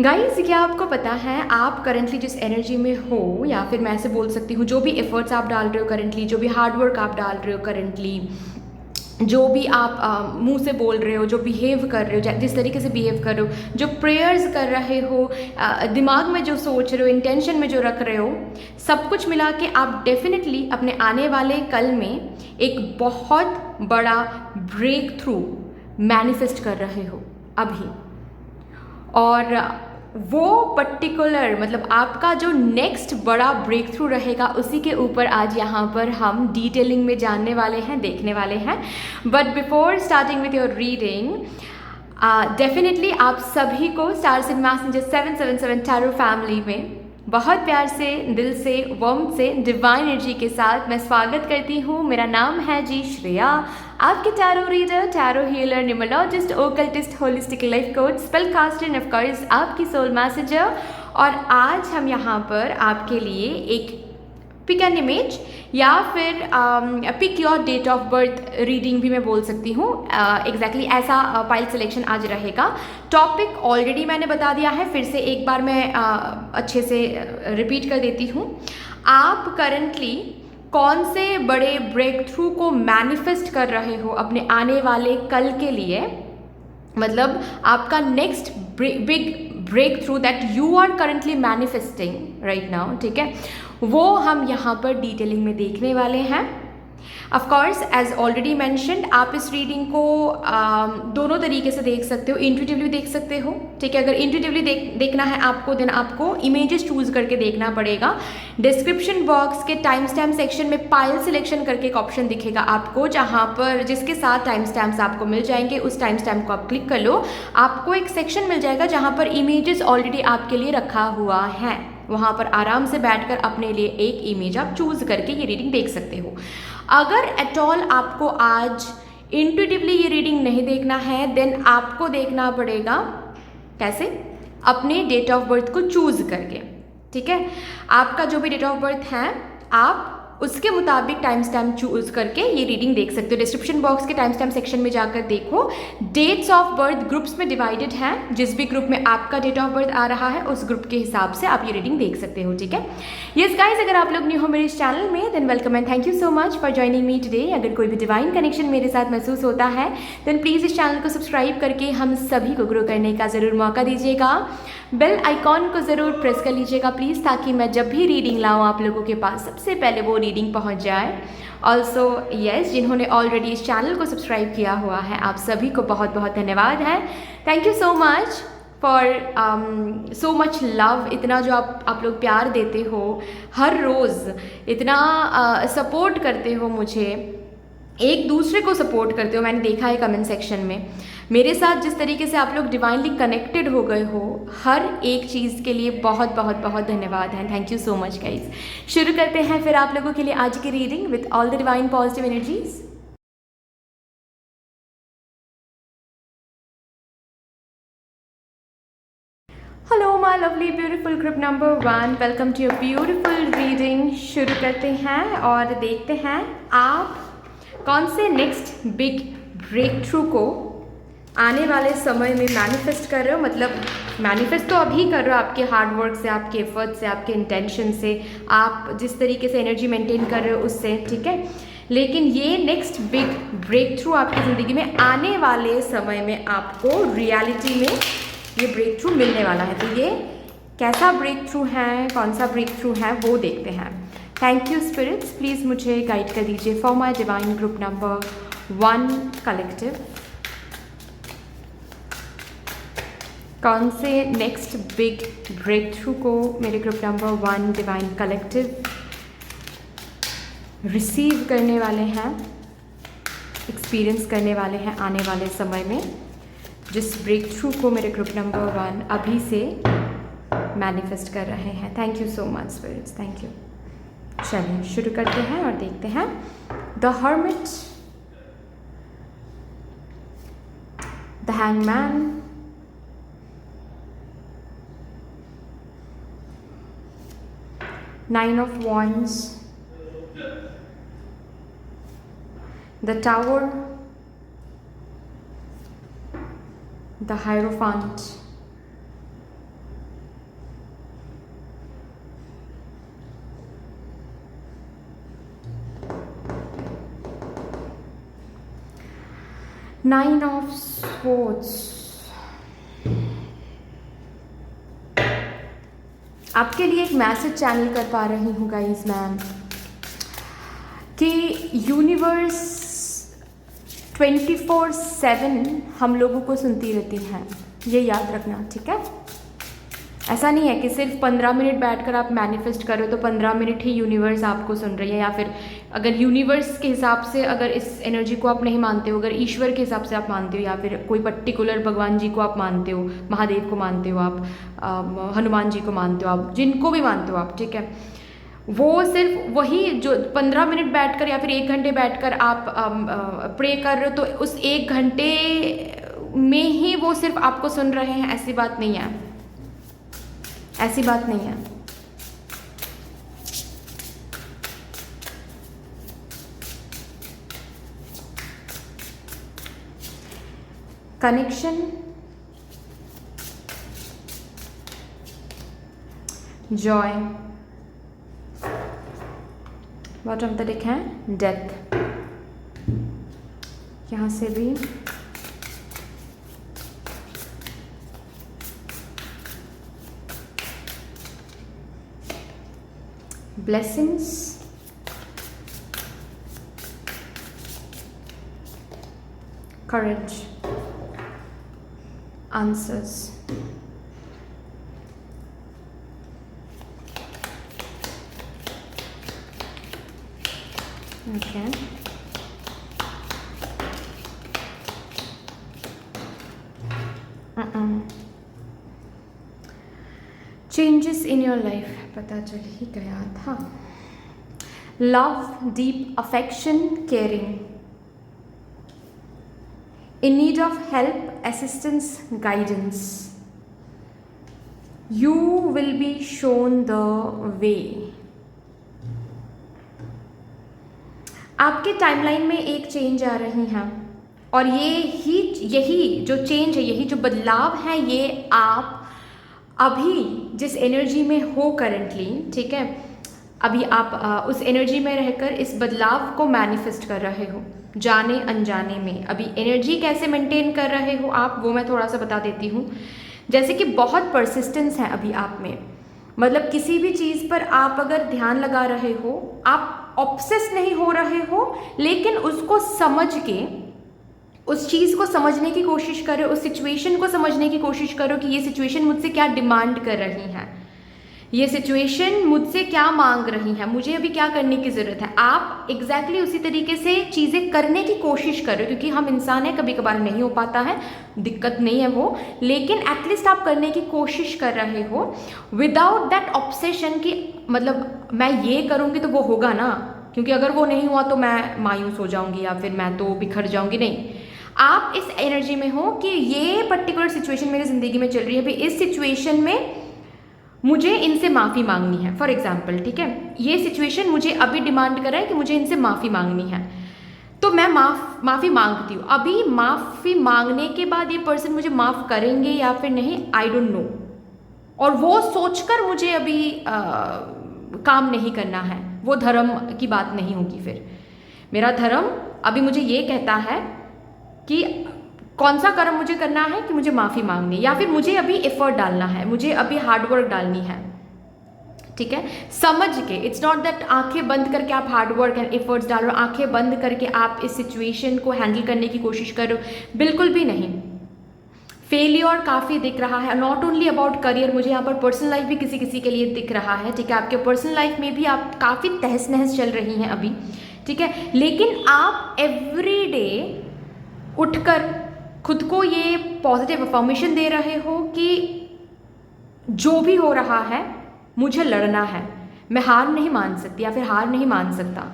Guys, क्या आपको पता है आप करंटली जिस एनर्जी में हो, या फिर मैं ऐसे बोल सकती हूँ जो भी एफर्ट्स आप डाल रहे हो करंटली, जो भी हार्डवर्क आप डाल रहे हो करंटली, जो भी आप मुंह से बोल रहे हो, जो बिहेव कर रहे हो, जिस तरीके से बिहेव कर रहे हो, जो प्रेयर्स कर रहे हो, दिमाग में जो सोच रहे हो, इंटेंशन में जो रख रहे हो, सब कुछ मिला के आप डेफिनेटली अपने आने वाले कल में एक बहुत बड़ा ब्रेक थ्रू मैनिफेस्ट कर रहे हो अभी। और वो पर्टिकुलर मतलब आपका जो नेक्स्ट बड़ा ब्रेक थ्रू रहेगा, उसी के ऊपर आज यहाँ पर हम डिटेलिंग में जानने वाले हैं, देखने वाले हैं। But before starting with your reading, definitely आप सभी को स्टार्स इन मैसेंजर 777 टैरो फैमिली में बहुत प्यार से, दिल से, वार्मथ से, डिवाइन एनर्जी के साथ मैं स्वागत करती हूँ। मेरा नाम है जी श्रेया, आपके tarot reader, tarot healer, numerologist, occultist, holistic life coach, spell caster and of course आपकी सोल मैसेंजर। और आज हम यहाँ पर आपके लिए एक पिक एन इमेज या फिर pick your date of birth reading भी मैं बोल सकती हूँ। एग्जैक्टली ऐसा पाइल सिलेक्शन आज रहेगा। टॉपिक ऑलरेडी मैंने बता दिया है, फिर से एक बार मैं अच्छे से रिपीट कर देती हूँ। आप करंटली कौन से बड़े ब्रेक थ्रू को मैनिफेस्ट कर रहे हो अपने आने वाले कल के लिए, मतलब आपका next big breakthrough that you are currently manifesting right now, ठीक है, वो हम यहाँ पर डिटेलिंग में देखने वाले हैं। Of course as already mentioned, आप इस रीडिंग को दोनों तरीके से देख सकते हो, इंट्यूटिवली देख सकते हो, ठीक है। अगर इंट्यूटिवली देखना है आपको, देन आपको इमेजेस चूज करके देखना पड़ेगा। डिस्क्रिप्शन बॉक्स के टाइम स्टैम्प सेक्शन में पाइल सिलेक्शन करके एक ऑप्शन दिखेगा आपको, जहाँ पर जिसके साथ टाइम स्टैम्प्स आपको मिल जाएंगे, उस टाइम स्टैम्प को आप क्लिक कर लो, आपको एक सेक्शन मिल जाएगा जहाँ पर इमेजेस ऑलरेडी आपके लिए रखा हुआ है। वहाँ पर आराम से बैठकर अपने लिए एक इमेज आप चूज करके ये रीडिंग देख सकते हो। अगर एट ऑल आपको आज इंट्यूटिवली ये रीडिंग नहीं देखना है, देन आपको देखना पड़ेगा कैसे, अपने डेट ऑफ बर्थ को चूज करके, ठीक है। आपका जो भी डेट ऑफ बर्थ है, आप उसके मुताबिक टाइम स्टैम्प चूज करके ये रीडिंग देख सकते हो। डिस्क्रिप्शन बॉक्स के टाइम स्टैम्प सेक्शन में जाकर देखो, डेट्स ऑफ बर्थ ग्रुप्स में डिवाइडेड हैं। जिस भी ग्रुप में आपका डेट ऑफ बर्थ आ रहा है, उस ग्रुप के हिसाब से आप ये रीडिंग देख सकते हो, ठीक है। यस गाइस, अगर आप लोग न्यू हो मेरे इस चैनल में, than welcome and thank you so much for joining me today. अगर कोई भी डिवाइन कनेक्शन मेरे साथ महसूस होता है, देन प्लीज़ इस चैनल को सब्सक्राइब करके हम सभी को ग्रो करने का ज़रूर मौका दीजिएगा। बेल आइकॉन को ज़रूर प्रेस कर लीजिएगा प्लीज़, ताकि मैं जब भी रीडिंग लाऊँ आप लोगों के पास सबसे पहले वो रीडिंग पहुँच जाए। ऑल्सो यस, जिन्होंने ऑलरेडी इस चैनल को सब्सक्राइब किया हुआ है, आप सभी को बहुत बहुत धन्यवाद है। Thank you so much for so much love. इतना जो आप लोग प्यार देते हो, हर रोज़ इतना सपोर्ट करते हो मुझे, एक दूसरे को सपोर्ट करते हो। मैंने देखा है कमेंट सेक्शन में मेरे साथ जिस तरीके से आप लोग डिवाइनली कनेक्टेड हो गए हो, हर एक चीज़ के लिए बहुत बहुत बहुत धन्यवाद है। Thank you so much guys. शुरू करते हैं फिर आप लोगों के लिए आज की reading with all the divine positive energies. Hello my lovely beautiful group number 1, welcome to your beautiful reading. शुरू करते हैं और देखते हैं आप कौन से नेक्स्ट बिग ब्रेक थ्रू को आने वाले समय में मैनिफेस्ट कर रहे हो। मतलब मैनिफेस्ट तो अभी कर रहे हो आपके हार्ड वर्क से, आपके एफर्ट से, आपके इंटेंशन से, आप जिस तरीके से एनर्जी मेंटेन कर रहे हो उससे, ठीक है। लेकिन ये नेक्स्ट बिग ब्रेक थ्रू आपकी ज़िंदगी में आने वाले समय में आपको रियलिटी में ये ब्रेक थ्रू मिलने वाला है। तो ये कैसा ब्रेक थ्रू है, कौन सा ब्रेक थ्रू है, वो देखते हैं। थैंक यू स्पिरिट्स, प्लीज़ मुझे गाइड कर दीजिए for my divine group number 1 collective. कौन से नेक्स्ट बिग ब्रेक थ्रू को मेरे group number 1 divine collective receive करने वाले हैं, एक्सपीरियंस करने वाले हैं आने वाले समय में, जिस ब्रेक थ्रू को मेरे ग्रुप नंबर 1 अभी से मैनिफेस्ट कर रहे हैं। Thank you so much spirits, thank you. चलिए शुरू करते हैं और देखते हैं। The Hermit, the Hangman, Nine of Wands, the Tower, the Hierophant, 9 of Swords. आपके लिए एक मैसेज चैनल कर पा रही हूँ गाइस मैम कि यूनिवर्स 24/7 हम लोगों को सुनती रहती है, ये याद रखना, ठीक है। ऐसा नहीं है कि सिर्फ 15 मिनट बैठकर आप मैनिफेस्ट करो तो 15 मिनट ही यूनिवर्स आपको सुन रही है, या फिर अगर यूनिवर्स के हिसाब से अगर इस एनर्जी को आप नहीं मानते हो, अगर ईश्वर के हिसाब से आप मानते हो, या फिर कोई पर्टिकुलर भगवान जी को आप मानते हो, महादेव को मानते हो आप, हनुमान जी को मानते हो आप, जिनको भी मानते हो आप, ठीक है, वो सिर्फ वही जो 15 मिनट बैठकर या फिर 1 घंटे बैठकर आप प्रे कर रहे हो तो उस 1 घंटे में ही वो सिर्फ आपको सुन रहे हैं, ऐसी बात नहीं है, ऐसी बात नहीं है। कनेक्शन, जॉय, बॉटम तक लिखा है डेथ, यहाँ से भी blessings, courage, answers, okay, changes in your life, पता चल ही गया था। Love, deep affection, caring, in need of help, assistance, guidance, you will be shown the way. आपके टाइमलाइन में एक चेंज आ रही है और यही जो चेंज है, यही जो बदलाव है, ये आप अभी जिस एनर्जी में हो करंटली, ठीक है, अभी आप उस एनर्जी में रहकर इस बदलाव को मैनिफेस्ट कर रहे हो, जाने अनजाने में। अभी एनर्जी कैसे मेंटेन कर रहे हो आप, वो मैं थोड़ा सा बता देती हूँ। जैसे कि बहुत परसिस्टेंस है अभी आप में, मतलब किसी भी चीज़ पर आप अगर ध्यान लगा रहे हो, आप ऑब्सेस नहीं हो रहे हो, लेकिन उसको समझ के उस चीज़ को समझने की कोशिश करो, उस सिचुएशन को समझने की कोशिश करो कि ये सिचुएशन मुझसे क्या डिमांड कर रही है, ये सिचुएशन मुझसे क्या मांग रही है, मुझे अभी क्या करने की ज़रूरत है। आप एग्जैक्टली उसी तरीके से चीज़ें करने की कोशिश करो, क्योंकि हम इंसान हैं, कभी कभार नहीं हो पाता है, दिक्कत नहीं है वो, लेकिन एटलीस्ट आप करने की कोशिश कर रहे हो विदाउट दैट ऑब्सेशन कि मतलब मैं ये करूँगी तो वो होगा ना, क्योंकि अगर वो नहीं हुआ तो मैं मायूस हो जाऊँगी या फिर मैं तो बिखर जाऊँगी। नहीं, आप इस एनर्जी में हो कि ये पर्टिकुलर सिचुएशन मेरी ज़िंदगी में चल रही है, अभी इस सिचुएशन में मुझे इनसे माफ़ी मांगनी है, फॉर एग्जाम्पल, ठीक है, ये सिचुएशन मुझे अभी डिमांड कर रहा है कि मुझे इनसे माफ़ी मांगनी है, तो मैं माफ़ी मांगती हूँ। अभी माफ़ी मांगने के बाद ये पर्सन मुझे माफ़ करेंगे या फिर नहीं, आई डोंट नो, और वो सोचकर मुझे अभी काम नहीं करना है, वो धर्म की बात नहीं होगी। फिर मेरा धर्म अभी मुझे ये कहता है कि कौन सा कर्म मुझे करना है कि मुझे माफ़ी मांगनी, या फिर मुझे अभी एफर्ट डालना है, मुझे अभी हार्डवर्क डालनी है, ठीक है, समझ के। इट्स नॉट दैट आंखें बंद करके आप हार्डवर्क एंड एफर्ट्स डालो, आंखें बंद करके आप इस सिचुएशन को हैंडल करने की कोशिश करो, बिल्कुल भी नहीं। फेलियर काफ़ी दिख रहा है, नॉट ओनली अबाउट करियर, मुझे यहाँ पर पर्सनल लाइफ भी किसी किसी के लिए दिख रहा है, ठीक है, आपके पर्सनल लाइफ में भी आप काफ़ी तहस नहस चल रही हैं अभी, ठीक है, लेकिन आप एवरी डे उठकर खुद को ये पॉजिटिव अफर्मेशन दे रहे हो कि जो भी हो रहा है मुझे लड़ना है, मैं हार नहीं मान सकती या फिर हार नहीं मान सकता।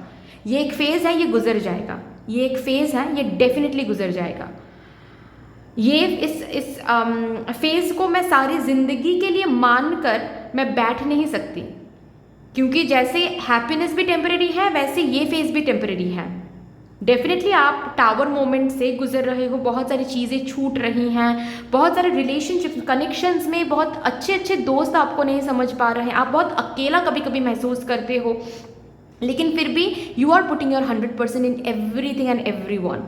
ये एक फेज़ है, ये गुजर जाएगा, ये एक फेज़ है, ये डेफिनेटली गुजर जाएगा। ये इस फेज़ को मैं सारी ज़िंदगी के लिए मानकर मैं बैठ नहीं सकती, क्योंकि जैसे हैप्पीनेस भी टेम्परेरी है वैसे ये फेज़ भी टेम्परेरी है। डेफिनेटली आप टावर मोमेंट से गुजर रहे हो, बहुत सारी चीज़ें छूट रही हैं, बहुत सारे रिलेशनशिप कनेक्शंस में बहुत अच्छे अच्छे दोस्त आपको नहीं समझ पा रहे हैं, आप बहुत अकेला कभी कभी महसूस करते हो, लेकिन फिर भी you are putting your 100% in everything and everyone.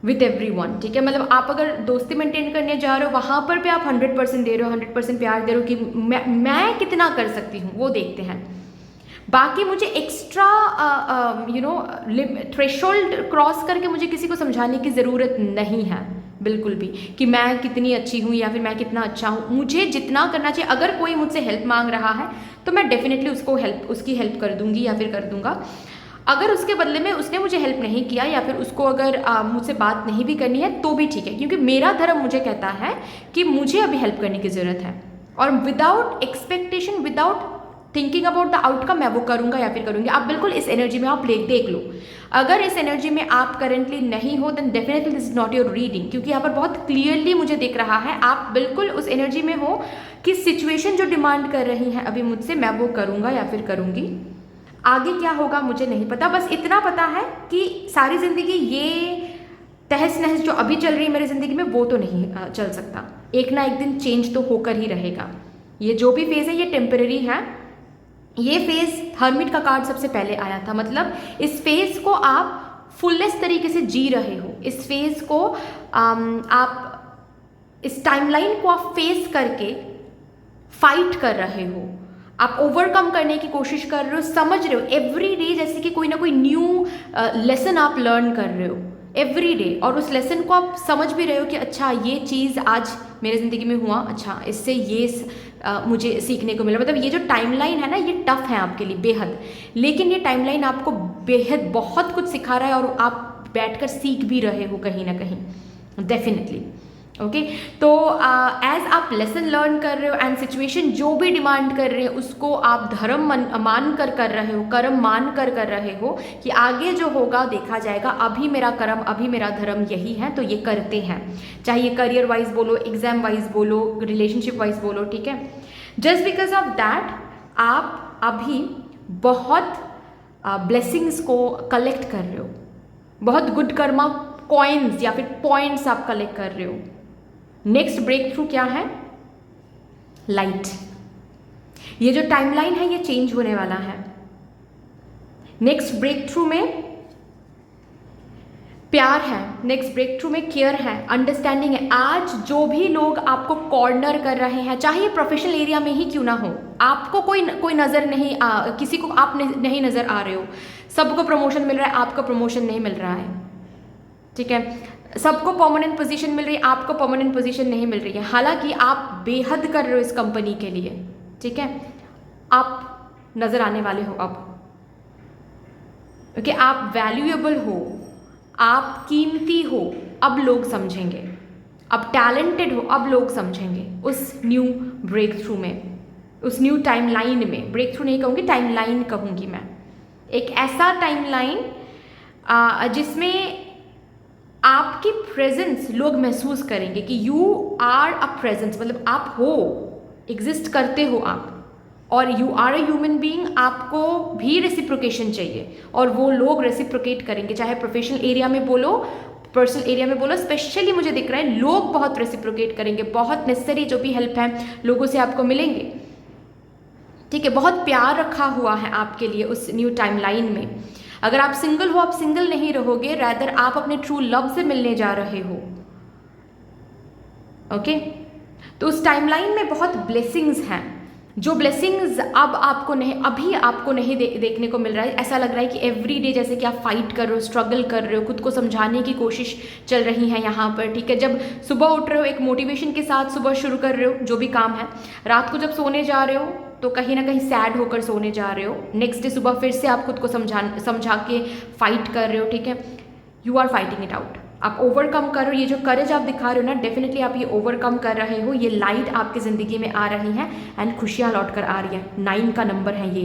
With everyone, ठीक है। मतलब आप अगर दोस्ती मेंटेन करने जा रहे हो वहाँ पर भी आप 100% दे रहे हो, 100% प्यार दे रहे हो कि मैं कितना कर सकती हूँ, वो देखते हैं। बाकी मुझे एक्स्ट्रा थ्रेशोल्ड क्रॉस करके मुझे किसी को समझाने की ज़रूरत नहीं है बिल्कुल भी, कि मैं कितनी अच्छी हूँ या फिर मैं कितना अच्छा हूँ। मुझे जितना करना चाहिए, अगर कोई मुझसे हेल्प मांग रहा है तो मैं डेफिनेटली उसकी हेल्प कर दूंगी या फिर कर दूंगा। अगर उसके बदले में उसने मुझे हेल्प नहीं किया या फिर उसको अगर मुझसे बात नहीं भी करनी है तो भी ठीक है, क्योंकि मेरा धर्म मुझे कहता है कि मुझे अभी हेल्प करने की ज़रूरत है, और without expectation, without thinking about the outcome मैं वो करूँगा या फिर करूँगी। आप बिल्कुल इस एनर्जी में आप देख लो, अगर इस एनर्जी में आप करेंटली नहीं हो then definitely this is not your reading, क्योंकि यहाँ पर बहुत क्लियरली मुझे दिख रहा है आप बिल्कुल उस एनर्जी में हो कि सिचुएशन जो डिमांड कर रही है अभी मुझसे, मैं वो करूँगा या फिर करूँगी। आगे क्या होगा मुझे नहीं पता, बस इतना पता है कि सारी ज़िंदगी ये तहस नहस जो अभी चल रही है मेरी ज़िंदगी में वो तो नहीं चल सकता, एक ना एक दिन चेंज तो होकर ही रहेगा। ये जो भी फेज़ है ये टेम्पररी है। ये फेज़ हर्मिट का कार्ड सबसे पहले आया था, मतलब इस फेज़ को आप फुलेस्ट तरीके से जी रहे हो, इस फेज़ को आप इस टाइमलाइन को आप फेस करके फाइट कर रहे हो, आप ओवरकम करने की कोशिश कर रहे हो, समझ रहे हो एवरी डे, जैसे कि कोई ना कोई न्यू लेसन आप लर्न कर रहे हो एवरी डे, और उस लेसन को आप समझ भी रहे हो कि अच्छा ये चीज़ आज मेरे ज़िंदगी में हुआ, अच्छा इससे ये मुझे सीखने को मिला। मतलब ये जो टाइमलाइन है ना ये टफ है आपके लिए बेहद, लेकिन ये टाइमलाइन आपको बेहद बहुत कुछ सिखा रहा है और आप बैठकर सीख भी रहे हो कहीं ना कहीं डेफिनेटली। ओके, तो एज आप लेसन लर्न कर रहे हो एंड सिचुएशन जो भी डिमांड कर रहे हैं उसको आप धर्म मान कर रहे हो, कर्म मान कर रहे हो कि आगे जो होगा देखा जाएगा, अभी मेरा कर्म अभी मेरा धर्म यही है तो ये करते हैं, चाहे ये करियर वाइज बोलो, एग्जाम वाइज बोलो, रिलेशनशिप वाइज बोलो, ठीक है। जस्ट बिकॉज ऑफ दैट आप अभी बहुत ब्लेसिंग्स को कलेक्ट कर रहे हो, बहुत गुड कर्मा कॉइन्स या फिर पॉइंट्स आप कलेक्ट कर रहे हो। नेक्स्ट ब्रेक थ्रू क्या है? लाइट। ये जो टाइमलाइन है ये चेंज होने वाला है। नेक्स्ट ब्रेक थ्रू में प्यार है, नेक्स्ट ब्रेक थ्रू में केयर है, अंडरस्टैंडिंग है। आज जो भी लोग आपको कॉर्नर कर रहे हैं, चाहे ये प्रोफेशनल एरिया में ही क्यों ना हो, आपको कोई नज़र नहीं किसी को आप नहीं नज़र आ रहे हो, सबको प्रमोशन मिल रहा है, आपको प्रमोशन नहीं मिल रहा है, ठीक है। सबको परमानेंट पोजीशन मिल रही है, आपको परमानेंट पोजीशन नहीं मिल रही है, हालांकि आप बेहद कर रहे हो इस कंपनी के लिए, ठीक है। आप नज़र आने वाले हो अब, क्योंकि आप वैल्यूएबल हो, आप कीमती हो, अब लोग समझेंगे, अब टैलेंटेड हो, अब लोग समझेंगे उस न्यू ब्रेक थ्रू में, उस न्यू टाइमलाइन में। ब्रेक थ्रू नहीं कहूँगी, टाइमलाइन कहूँगी मैं। एक ऐसा टाइमलाइन जिसमें आपकी प्रेजेंस लोग महसूस करेंगे कि यू आर अ प्रेजेंस, मतलब आप हो, एग्जिस्ट करते हो आप, और you are a human being. आपको भी रेसिप्रोकेशन चाहिए और वो लोग रेसिप्रोकेट करेंगे, चाहे प्रोफेशनल एरिया में बोलो, पर्सनल एरिया में बोलो। स्पेशली मुझे दिख रहा है लोग बहुत रेसिप्रोकेट करेंगे, बहुत नेसेसरी जो भी हेल्प है लोगों से आपको मिलेंगे, ठीक है। बहुत प्यार रखा हुआ है आपके लिए उस न्यू टाइमलाइन में। अगर आप सिंगल हो, आप सिंगल नहीं रहोगे, रैदर आप अपने ट्रू लव से मिलने जा रहे हो, ओके। तो उस टाइमलाइन में बहुत ब्लेसिंग्स हैं, जो ब्लेसिंग्स अब आपको नहीं, अभी आपको नहीं देखने को मिल रहा है। ऐसा लग रहा है कि एवरी डे जैसे कि आप फाइट कर रहे हो, स्ट्रगल कर रहे हो, खुद को समझाने की कोशिश चल रही है यहाँ पर, ठीक है। जब सुबह उठ रहे हो एक मोटिवेशन के साथ सुबह शुरू कर रहे हो जो भी काम है, रात को जब सोने जा रहे हो तो कहीं ना कहीं सैड होकर सोने जा रहे हो, नेक्स्ट डे सुबह फिर से आप खुद को समझा के फाइट कर रहे हो, ठीक है। You are fighting it out, आप ओवरकम कर रहे हो। ये जो करेज आप दिखा रहे हो ना, डेफिनेटली आप ये ओवरकम कर रहे हो, ये लाइट आपकी ज़िंदगी में आ रही है एंड खुशियाँ लौट कर आ रही है। 9 का नंबर है ये,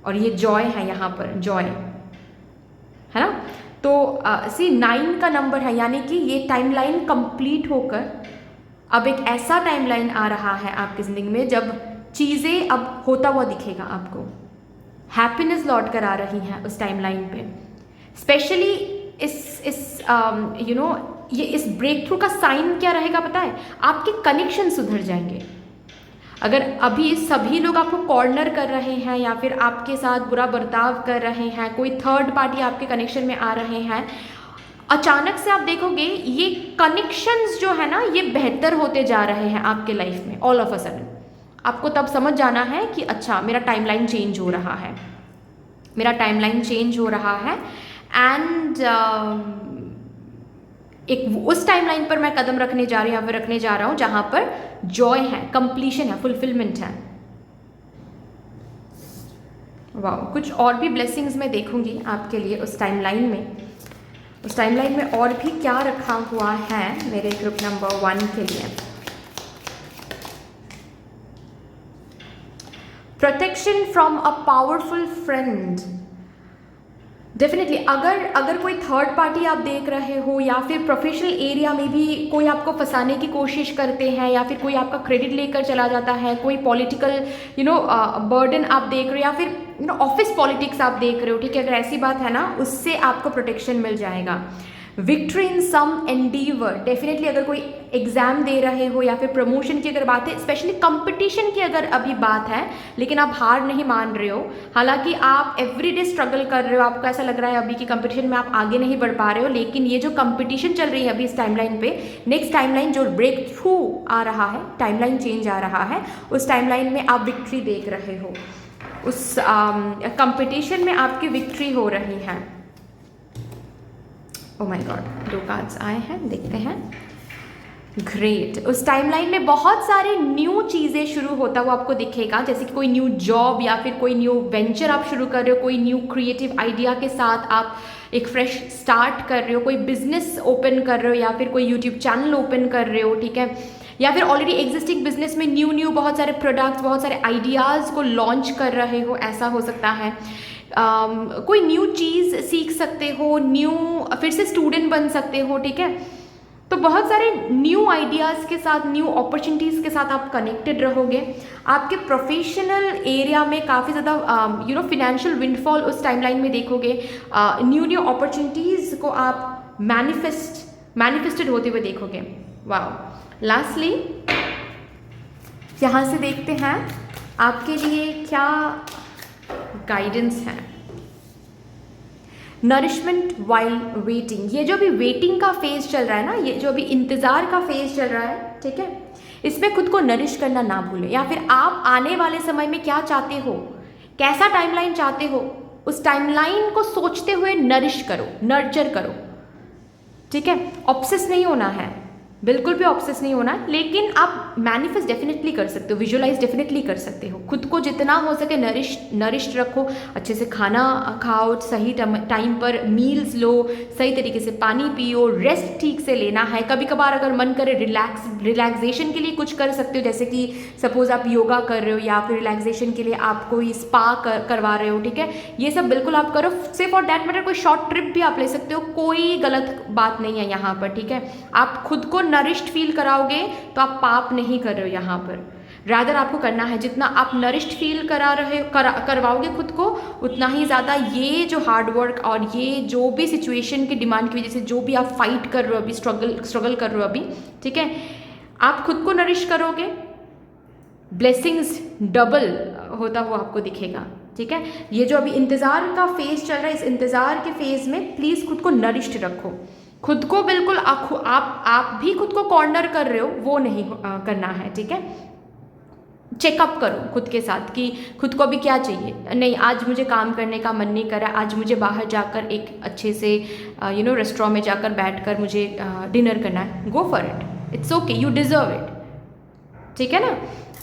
और ये जॉय है यहाँ पर, जॉय है ना। तो 9 का नंबर है, यानी कि ये टाइमलाइन कंप्लीट होकर अब एक ऐसा टाइमलाइन आ रहा है आपकी ज़िंदगी में जब चीज़ें अब होता हुआ दिखेगा आपको, हैप्पीनेस लौट कर आ रही है उस टाइमलाइन पे। स्पेशली इस ये इस ब्रेक थ्रू का साइन क्या रहेगा पता है? आपके कनेक्शन सुधर जाएंगे। अगर अभी सभी लोग आपको कॉर्नर कर रहे हैं या फिर आपके साथ बुरा बर्ताव कर रहे हैं, कोई थर्ड पार्टी आपके कनेक्शन में आ रहे हैं, अचानक से आप देखोगे ये कनेक्शंस जो है ना ये बेहतर होते जा रहे हैं आपके लाइफ में ऑल ऑफ अ सडन। आपको तब समझ जाना है कि अच्छा मेरा टाइमलाइन चेंज हो रहा है, मेरा टाइमलाइन चेंज हो रहा है। एंड एक उस टाइमलाइन पर मैं कदम रखने जा रही हूँ या फिर रखने जा रहा हूँ जहाँ पर जॉय है, कंप्लीशन है, फुलफिलमेंट है। वाह, कुछ और भी ब्लेसिंग्स मैं देखूंगी आपके लिए उस टाइमलाइन में। उस टाइमलाइन में और भी क्या रखा हुआ है मेरे ग्रुप नंबर 1 के लिए। Protection from a powerful friend. Definitely अगर कोई थर्ड पार्टी आप देख रहे हो या फिर प्रोफेशनल एरिया में भी कोई आपको फंसाने की कोशिश करते हैं या फिर कोई आपका क्रेडिट लेकर चला जाता है, कोई पॉलिटिकल बर्डन आप देख रहे हो या फिर ऑफिस पॉलिटिक्स आप देख रहे हो, ठीक है, अगर ऐसी बात है ना, उससे आपको प्रोटेक्शन मिल जाएगा। Victory in some endeavour. Definitely अगर कोई एग्जाम दे रहे हो या फिर प्रमोशन की अगर बात है, स्पेशली कंपटीशन की अगर अभी बात है, लेकिन आप हार नहीं मान रहे हो, हालांकि आप एवरीडे स्ट्रगल कर रहे हो, आपको ऐसा लग रहा है अभी कि कंपटीशन में आप आगे नहीं बढ़ पा रहे हो, लेकिन ये जो कंपटीशन चल रही है अभी इस टाइमलाइन पे, नेक्स्ट टाइमलाइन जो ब्रेक थ्रू आ रहा है, टाइमलाइन चेंज आ रहा है, उस टाइमलाइन में आप विक्ट्री देख रहे हो, उस कंपटीशन में आपकी विक्ट्री हो रही है। ओ माय गॉड, 2 कार्ड्स आए हैं, देखते हैं। ग्रेट। उस टाइमलाइन में बहुत सारे न्यू चीज़ें शुरू होता हुआ आपको दिखेगा, जैसे कि कोई न्यू जॉब या फिर कोई न्यू वेंचर आप शुरू कर रहे हो, कोई न्यू क्रिएटिव आइडिया के साथ आप एक फ्रेश स्टार्ट कर रहे हो, कोई बिजनेस ओपन कर रहे हो या फिर कोई यूट्यूब चैनल ओपन कर रहे हो, ठीक है, या फिर ऑलरेडी एग्जिस्टिंग बिजनेस में न्यू बहुत सारे प्रोडक्ट्स, बहुत सारे आइडियाज़ को लॉन्च कर रहे हो, ऐसा हो सकता है। कोई न्यू चीज़ सीख सकते हो, न्यू फिर से स्टूडेंट बन सकते हो, ठीक है। तो बहुत सारे न्यू आइडियाज़ के साथ, न्यू अपॉर्चुनिटीज़ के साथ आप कनेक्टेड रहोगे। आपके प्रोफेशनल एरिया में काफ़ी ज़्यादा फिनेंशियल विंडफॉल उस टाइमलाइन में देखोगे। न्यू अपॉर्चुनिटीज़ को आप मैनिफेस्टेड होते हुए देखोगे। वाह। लास्टली यहाँ से देखते हैं आपके लिए क्या गाइडेंस है। Nourishment while waiting. ये जो अभी वेटिंग का फेज चल रहा है ना, ये जो अभी इंतज़ार का फेज चल रहा है, ठीक है, इसमें खुद को नरिश करना ना भूलें। या फिर आप आने वाले समय में क्या चाहते हो, कैसा टाइमलाइन चाहते हो, उस टाइमलाइन को सोचते हुए नरिश करो, नर्चर करो, ठीक है। ऑब्सेस नहीं होना है, बिल्कुल भी ऑब्सेस नहीं होना, लेकिन आप मैनिफेस्ट डेफिनेटली कर सकते हो, विजुअलाइज डेफिनेटली कर सकते हो। खुद को जितना हो सके नरिश्ड रखो, अच्छे से खाना खाओ, सही टाइम पर मील्स लो, सही तरीके से पानी पियो, रेस्ट ठीक से लेना है। कभी कभार अगर मन करे रिलैक्सेशन के लिए कुछ कर सकते हो, जैसे कि सपोज आप योगा कर रहे हो या फिर रिलैक्सेशन के लिए आप कोई स्पा करवा रहे हो, ठीक है, ये सब बिल्कुल आप करो। से फॉर दैट मैटर कोई शॉर्ट ट्रिप भी आप ले सकते हो, कोई गलत बात नहीं है यहाँ पर, ठीक है। आप खुद को नरिश्ड फील कराओगे तो आप पाप नहीं कर रहे हो यहाँ पर, रादर आपको करना है जितना आप नरिश्ड फील करवाओगे खुद को, उतना ही ज़्यादा ये जो हार्ड वर्क और ये जो भी सिचुएशन की डिमांड की वजह से जो भी आप फाइट कर रहे हो अभी, स्ट्रगल कर रहे हो अभी, ठीक है, आप खुद को नरिश करोगे, ब्लेसिंग्स डबल होता हुआ आपको दिखेगा, ठीक है। ये जो अभी इंतज़ार का फेज चल रहा है, इस इंतज़ार के फेज में प्लीज़ खुद को नरिश्ड रखो, खुद को बिल्कुल आप भी खुद को कॉर्नर कर रहे हो वो नहीं करना है, ठीक है। चेकअप करो खुद के साथ कि खुद को अभी क्या चाहिए। नहीं, आज मुझे काम करने का मन नहीं कर रहा, आज मुझे बाहर जाकर एक अच्छे से रेस्टोरेंट में जाकर बैठकर मुझे डिनर करना है, go for it, it's okay, you deserve it, ठीक है ना।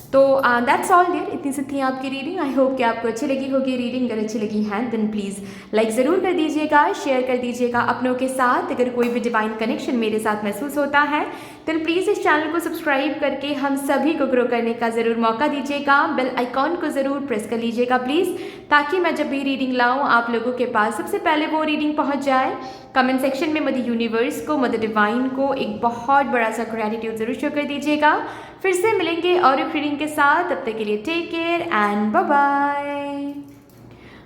तो दैट्स ऑल डियर, इतनी सी थी आपकी रीडिंग। आई होप कि आपको अच्छी लगी होगी रीडिंग। अगर अच्छी लगी है देन प्लीज़ लाइक ज़रूर कर दीजिएगा, शेयर कर दीजिएगा अपनों के साथ। अगर कोई भी डिवाइन कनेक्शन मेरे साथ महसूस होता है देन प्लीज़ इस चैनल को सब्सक्राइब करके हम सभी को ग्रो करने का ज़रूर मौका दीजिएगा। बेल आइकॉन को ज़रूर प्रेस कर लीजिएगा प्लीज़, ताकि मैं जब भी रीडिंग लाऊँ आप लोगों के पास सबसे पहले वो रीडिंग पहुँच जाए। कमेंट सेक्शन में मदर यूनिवर्स को, मदर डिवाइन को एक बहुत बड़ा सा ग्रैटिट्यूड ज़रूर शो कर दीजिएगा। फिर से मिलेंगे और एक रीडिंग के साथ, तब तक के लिए take care and bye bye.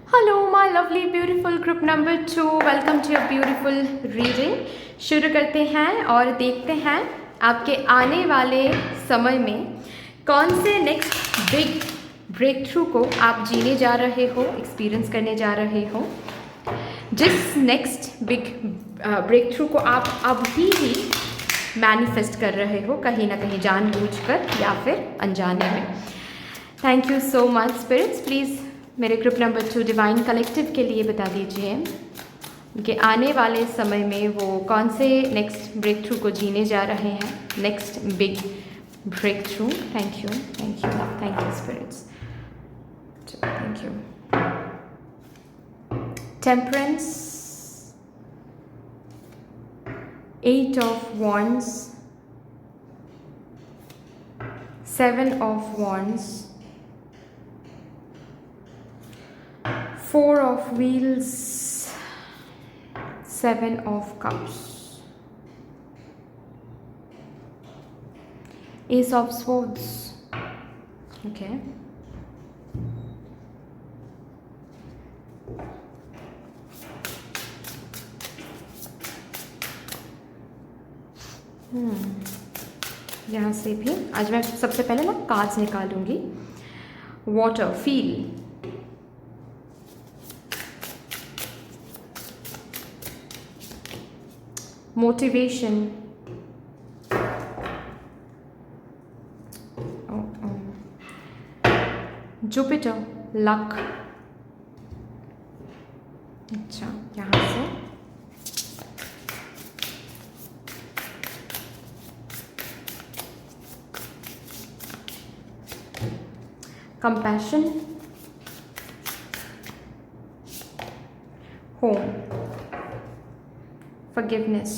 Hello my lovely beautiful group number 2, welcome to your beautiful reading. शुरू करते हैं और देखते हैं आपके आने वाले समय में कौन से नेक्स्ट बिग ब्रेक थ्रू को आप जीने जा रहे हो, एक्सपीरियंस करने जा रहे हो। जिस नेक्स्ट बिग ब्रेक थ्रू को आप अभी ही मैनिफेस्ट कर रहे हो, कहीं ना कहीं जानबूझकर या फिर अनजाने में। Thank you so much spirits. Please मेरे ग्रुप नंबर 2 डिवाइन कलेक्टिव के लिए बता दीजिए कि आने वाले समय में वो कौन से नेक्स्ट ब्रेक थ्रू को जीने जा रहे हैं, next big breakthrough. Thank you, thank you, thank you spirits, thank you. Temperance, 8 of Wands, 7 of Wands, 4 of Wheels, 7 of Cups, Ace of Swords. Okay. यहाँ से भी आज मैं सबसे पहले ना कार्ड्स निकालूंगी। Water, feel, motivation, Jupiter, luck. अच्छा, यहाँ से compassion, home, forgiveness,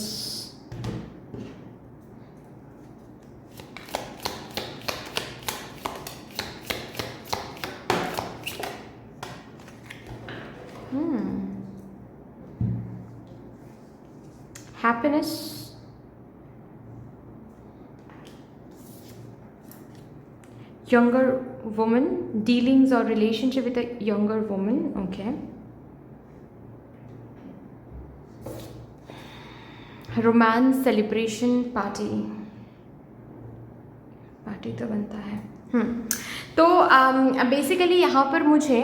happiness, younger woman, dealings or relationship with a younger woman. Okay. Romance, celebration, party, party तो बनता है। तो बेसिकली यहाँ पर मुझे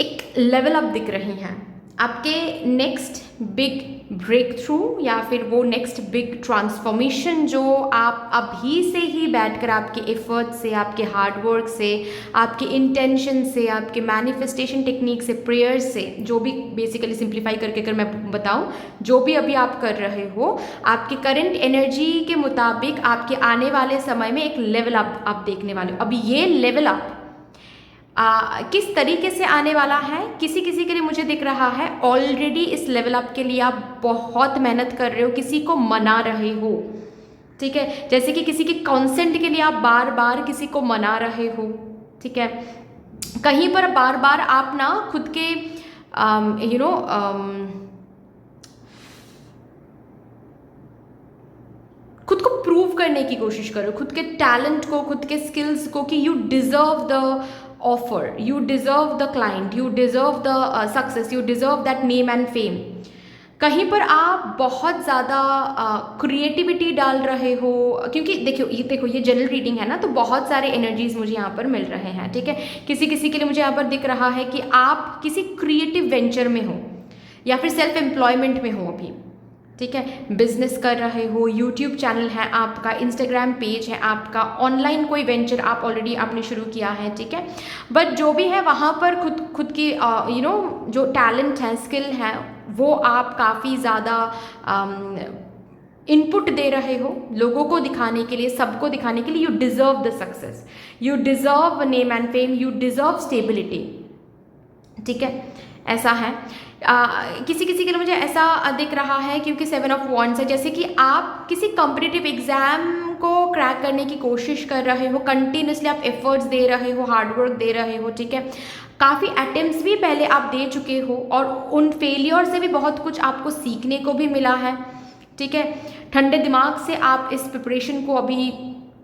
एक लेवल अप दिख रही हैं, आपके नेक्स्ट बिग ब्रेक थ्रू या फिर वो नेक्स्ट बिग ट्रांसफॉर्मेशन जो आप अभी से ही बैठकर आपके एफर्ट से, आपके हार्डवर्क से, आपके इंटेंशन से, आपके मैनिफेस्टेशन टेक्निक से, प्रेयर से, जो भी बेसिकली सिंप्लीफाई करके अगर मैं बताऊं, जो भी अभी आप कर रहे हो, आपके करंट एनर्जी के मुताबिक आपके आने वाले समय में एक लेवल अप आप देखने वाले हो। अभी ये लेवल अप किस तरीके से आने वाला है, किसी किसी के लिए मुझे दिख रहा है ऑलरेडी इस लेवल अप के लिए आप बहुत मेहनत कर रहे हो, किसी को मना रहे हो, ठीक है, जैसे कि किसी के कंसेंट के लिए आप बार बार किसी को मना रहे हो, ठीक है, कहीं पर बार बार आप ना खुद के खुद को प्रूव करने की कोशिश करो, खुद के टैलेंट को, खुद के स्किल्स को, कि you deserve the offer, you deserve the client, you deserve the success, you deserve that name and fame. कहीं पर आप बहुत ज़्यादा क्रिएटिविटी डाल रहे हो, क्योंकि देखो ये जनरल रीडिंग है ना, तो बहुत सारे एनर्जीज मुझे यहाँ पर मिल रहे हैं, ठीक है। किसी किसी के लिए मुझे यहाँ पर दिख रहा है कि आप किसी क्रिएटिव वेंचर में हो या फिर सेल्फ एम्प्लॉयमेंट में हो अभी, ठीक है, बिजनेस कर रहे हो, यूट्यूब चैनल है आपका, इंस्टाग्राम पेज है आपका, ऑनलाइन कोई वेंचर आप ऑलरेडी आपने शुरू किया है, ठीक है, बट जो भी है वहाँ पर खुद की जो टैलेंट है, स्किल है, वो आप काफ़ी ज़्यादा इनपुट दे रहे हो लोगों को दिखाने के लिए, सबको दिखाने के लिए। You deserve the success, you deserve name and fame, you deserve stability, ठीक है, ऐसा है। किसी किसी के लिए मुझे ऐसा दिख रहा है, क्योंकि 7 ऑफ वॉन्ड्स है, जैसे कि आप किसी कॉम्पिटिटिव एग्जाम को क्रैक करने की कोशिश कर रहे हो, कंटिन्यूसली आप एफर्ट्स दे रहे हो, हार्डवर्क दे रहे हो, ठीक है, काफ़ी अटेम्प्ट्स भी पहले आप दे चुके हो और उन फेलियर से भी बहुत कुछ आपको सीखने को भी मिला है, ठीक है। ठंडे दिमाग से आप इस प्रिपरेशन को अभी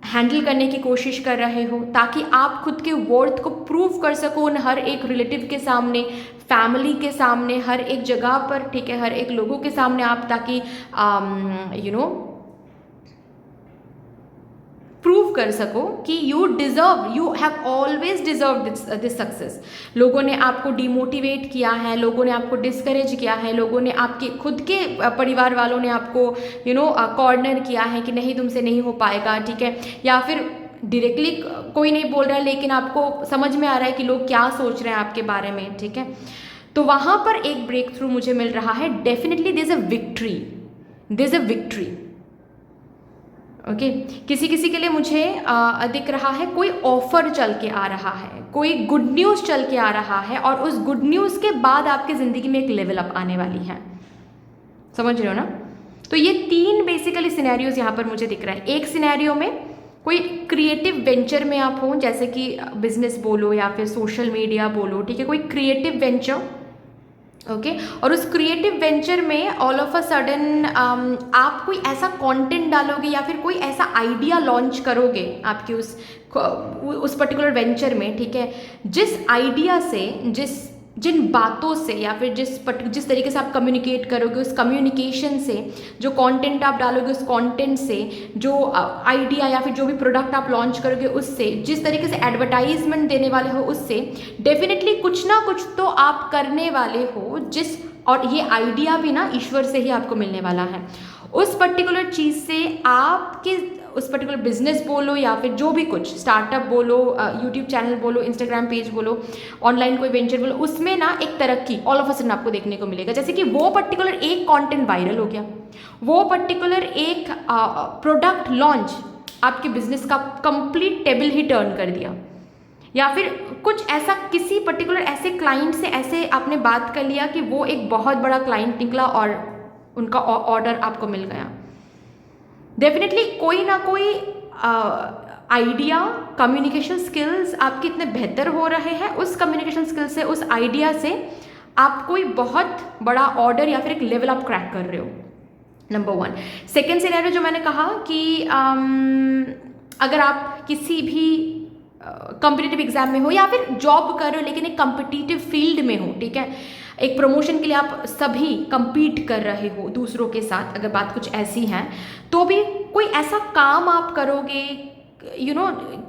हैंडल करने की कोशिश कर रहे हो, ताकि आप खुद के वर्थ को प्रूव कर सको उन हर एक रिलेटिव के सामने, फैमिली के सामने, हर एक जगह पर, ठीक है, हर एक लोगों के सामने आप, ताकि प्रूव कर सको कि you have always deserve this success. लोगों ने आपको डिमोटिवेट किया है, लोगों ने आपको डिस्करेज किया है, लोगों ने आपके खुद के परिवार वालों ने आपको कॉर्नर किया है कि नहीं तुमसे नहीं हो पाएगा, ठीक है, या फिर डायरेक्टली कोई नहीं बोल रहा है लेकिन आपको समझ में आ रहा है कि लोग क्या सोच रहे हैं आपके बारे में, ठीक है। तो वहाँ पर एक ब्रेक थ्रू मुझे मिल रहा है। Definitely there is a victory okay. किसी किसी के लिए मुझे दिख रहा है कोई ऑफर चल के आ रहा है, कोई गुड न्यूज़ चल के आ रहा है, और उस गुड न्यूज़ के बाद आपकी ज़िंदगी में एक लेवल अप आने वाली है। समझ रहे हो ना? तो ये 3 बेसिकली सिनेरियोज यहाँ पर मुझे दिख रहा है। एक सिनेरियो में कोई क्रिएटिव वेंचर में आप हो, जैसे कि बिजनेस बोलो या फिर सोशल मीडिया बोलो, ठीक है, कोई क्रिएटिव वेंचर ओके। और उस क्रिएटिव वेंचर में ऑल ऑफ अ सडन आप कोई ऐसा कंटेंट डालोगे या फिर कोई ऐसा आइडिया लॉन्च करोगे आपके उस पर्टिकुलर वेंचर में, ठीक है, जिस आइडिया से, जिन बातों से या फिर जिस तरीके से आप कम्युनिकेट करोगे, उस कम्युनिकेशन से, जो कंटेंट आप डालोगे उस कंटेंट से, जो आइडिया या फिर जो भी प्रोडक्ट आप लॉन्च करोगे उससे, जिस तरीके से एडवर्टाइजमेंट देने वाले हो उससे, डेफिनेटली कुछ ना कुछ तो आप करने वाले हो और ये आइडिया भी ना ईश्वर से ही आपको मिलने वाला है। उस पर्टिकुलर चीज़ से आपके उस पर्टिकुलर बिजनेस बोलो या फिर जो भी कुछ स्टार्टअप बोलो, यूट्यूब चैनल बोलो, इंस्टाग्राम पेज बोलो, ऑनलाइन कोई वेंचर बोलो, उसमें ना एक तरक्की ऑल ऑफ अ सडन आपको देखने को मिलेगा। जैसे कि वो पर्टिकुलर एक कंटेंट वायरल हो गया, वो पर्टिकुलर एक प्रोडक्ट लॉन्च आपके बिजनेस का कंप्लीट टेबल ही टर्न कर दिया, या फिर कुछ ऐसा किसी पर्टिकुलर ऐसे क्लाइंट से ऐसे आपने बात कर लिया कि वो एक बहुत बड़ा क्लाइंट निकला और उनका ऑर्डर आपको मिल गया। डेफिनेटली कोई ना कोई आइडिया, कम्युनिकेशन स्किल्स आपके इतने बेहतर हो रहे हैं, उस कम्युनिकेशन स्किल से, उस आइडिया से आप कोई बहुत बड़ा ऑर्डर या फिर एक लेवल आप क्रैक कर रहे हो, नंबर 1। सेकेंड सिनेरियो जो मैंने कहा कि अगर आप किसी भी कॉम्पिटिटिव एग्जाम में हो या फिर जॉब कर रहे हो लेकिन एक कॉम्पिटिटिव फील्ड में हो, ठीक है, एक प्रमोशन के लिए आप सभी compete कर रहे हो दूसरों के साथ, अगर बात कुछ ऐसी है तो भी कोई ऐसा काम आप करोगे,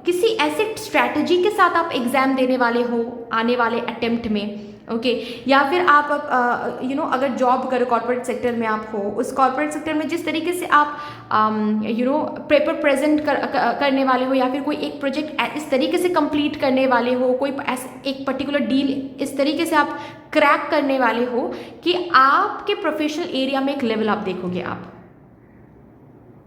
किसी ऐसे स्ट्रैटेजी के साथ आप एग्ज़ाम देने वाले हो आने वाले अटेम्प्ट में, ओके। या फिर आप अगर जॉब करो, कॉर्पोरेट सेक्टर में आप हो, उस कॉर्पोरेट सेक्टर में जिस तरीके से आप पेपर प्रेजेंट करने वाले हो या फिर कोई एक प्रोजेक्ट इस तरीके से कंप्लीट करने वाले हो, कोई एक पर्टिकुलर डील इस तरीके से आप क्रैक करने वाले हो कि आपके प्रोफेशनल एरिया में एक लेवल आप देखोगे, आप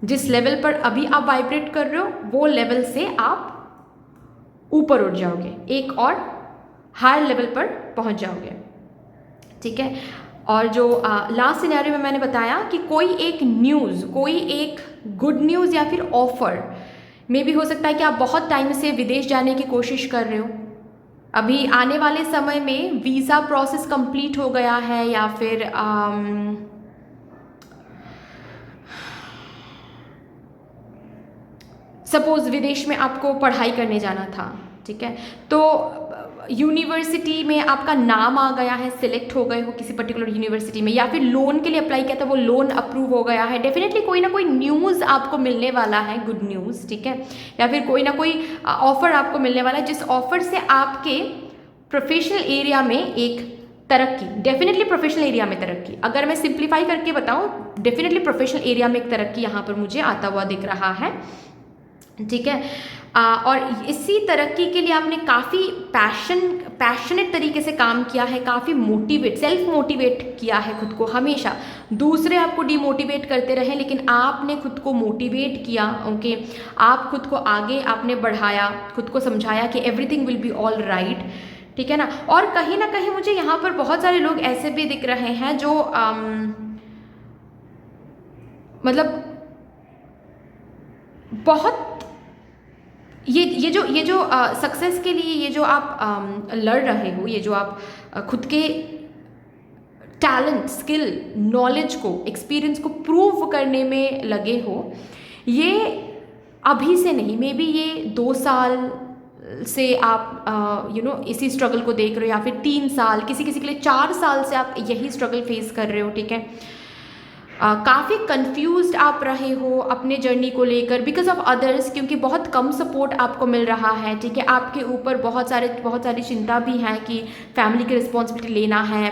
जिस लेवल पर अभी आप वाइब्रेट कर रहे हो वो लेवल से आप ऊपर उठ जाओगे, एक और हायर लेवल पर पहुंच जाओगे, ठीक है। और जो लास्ट सिनेरियो में मैंने बताया कि कोई एक न्यूज़, कोई एक गुड न्यूज़ या फिर ऑफर में भी हो सकता है कि आप बहुत टाइम से विदेश जाने की कोशिश कर रहे हो, अभी आने वाले समय में वीज़ा प्रोसेस कंप्लीट हो गया है, या फिर सपोज़ विदेश में आपको पढ़ाई करने जाना था, ठीक है, तो यूनिवर्सिटी में आपका नाम आ गया है, सिलेक्ट हो गए हो किसी पर्टिकुलर यूनिवर्सिटी में, या फिर लोन के लिए अप्लाई किया था, वो लोन अप्रूव हो गया है, डेफिनेटली कोई ना कोई न्यूज़ आपको मिलने वाला है, गुड न्यूज़, ठीक है, या फिर कोई ना कोई ऑफ़र आपको मिलने वाला है, जिस ऑफ़र से आपके प्रोफेशनल एरिया में एक तरक्की, डेफिनेटली प्रोफेशनल एरिया में तरक्की, अगर मैं सिंप्लीफाई करके बताऊँ, डेफिनेटली प्रोफेशनल एरिया में एक तरक्की यहाँ पर मुझे आता हुआ दिख रहा है, ठीक है। और इसी तरक्की के लिए आपने काफ़ी पैशनेट तरीके से काम किया है, काफ़ी सेल्फ मोटिवेट किया है खुद को, हमेशा दूसरे आपको डिमोटिवेट करते रहे लेकिन आपने खुद को मोटिवेट किया, ओके, आप खुद को आगे आपने बढ़ाया, खुद को समझाया कि everything will be all right, ठीक है ना। और कहीं ना कहीं मुझे यहाँ पर बहुत सारे लोग ऐसे भी दिख रहे हैं जो मतलब बहुत ये जो सक्सेस के लिए ये जो आप लड़ रहे हो, ये जो आप खुद के टैलेंट, स्किल, नॉलेज को, एक्सपीरियंस को प्रूव करने में लगे हो, ये अभी से नहीं, मे बी ये 2 साल से आप इसी स्ट्रगल को देख रहे हो, या फिर 3 साल, किसी के लिए 4 साल से आप यही स्ट्रगल फेस कर रहे हो, ठीक है। काफ़ी कंफ्यूज्ड आप रहे हो अपने जर्नी को लेकर बिकॉज ऑफ अदर्स, क्योंकि बहुत कम सपोर्ट आपको मिल रहा है, ठीक है। आपके ऊपर बहुत सारी चिंता भी है कि फैमिली की रिस्पॉन्सिबिलिटी लेना है,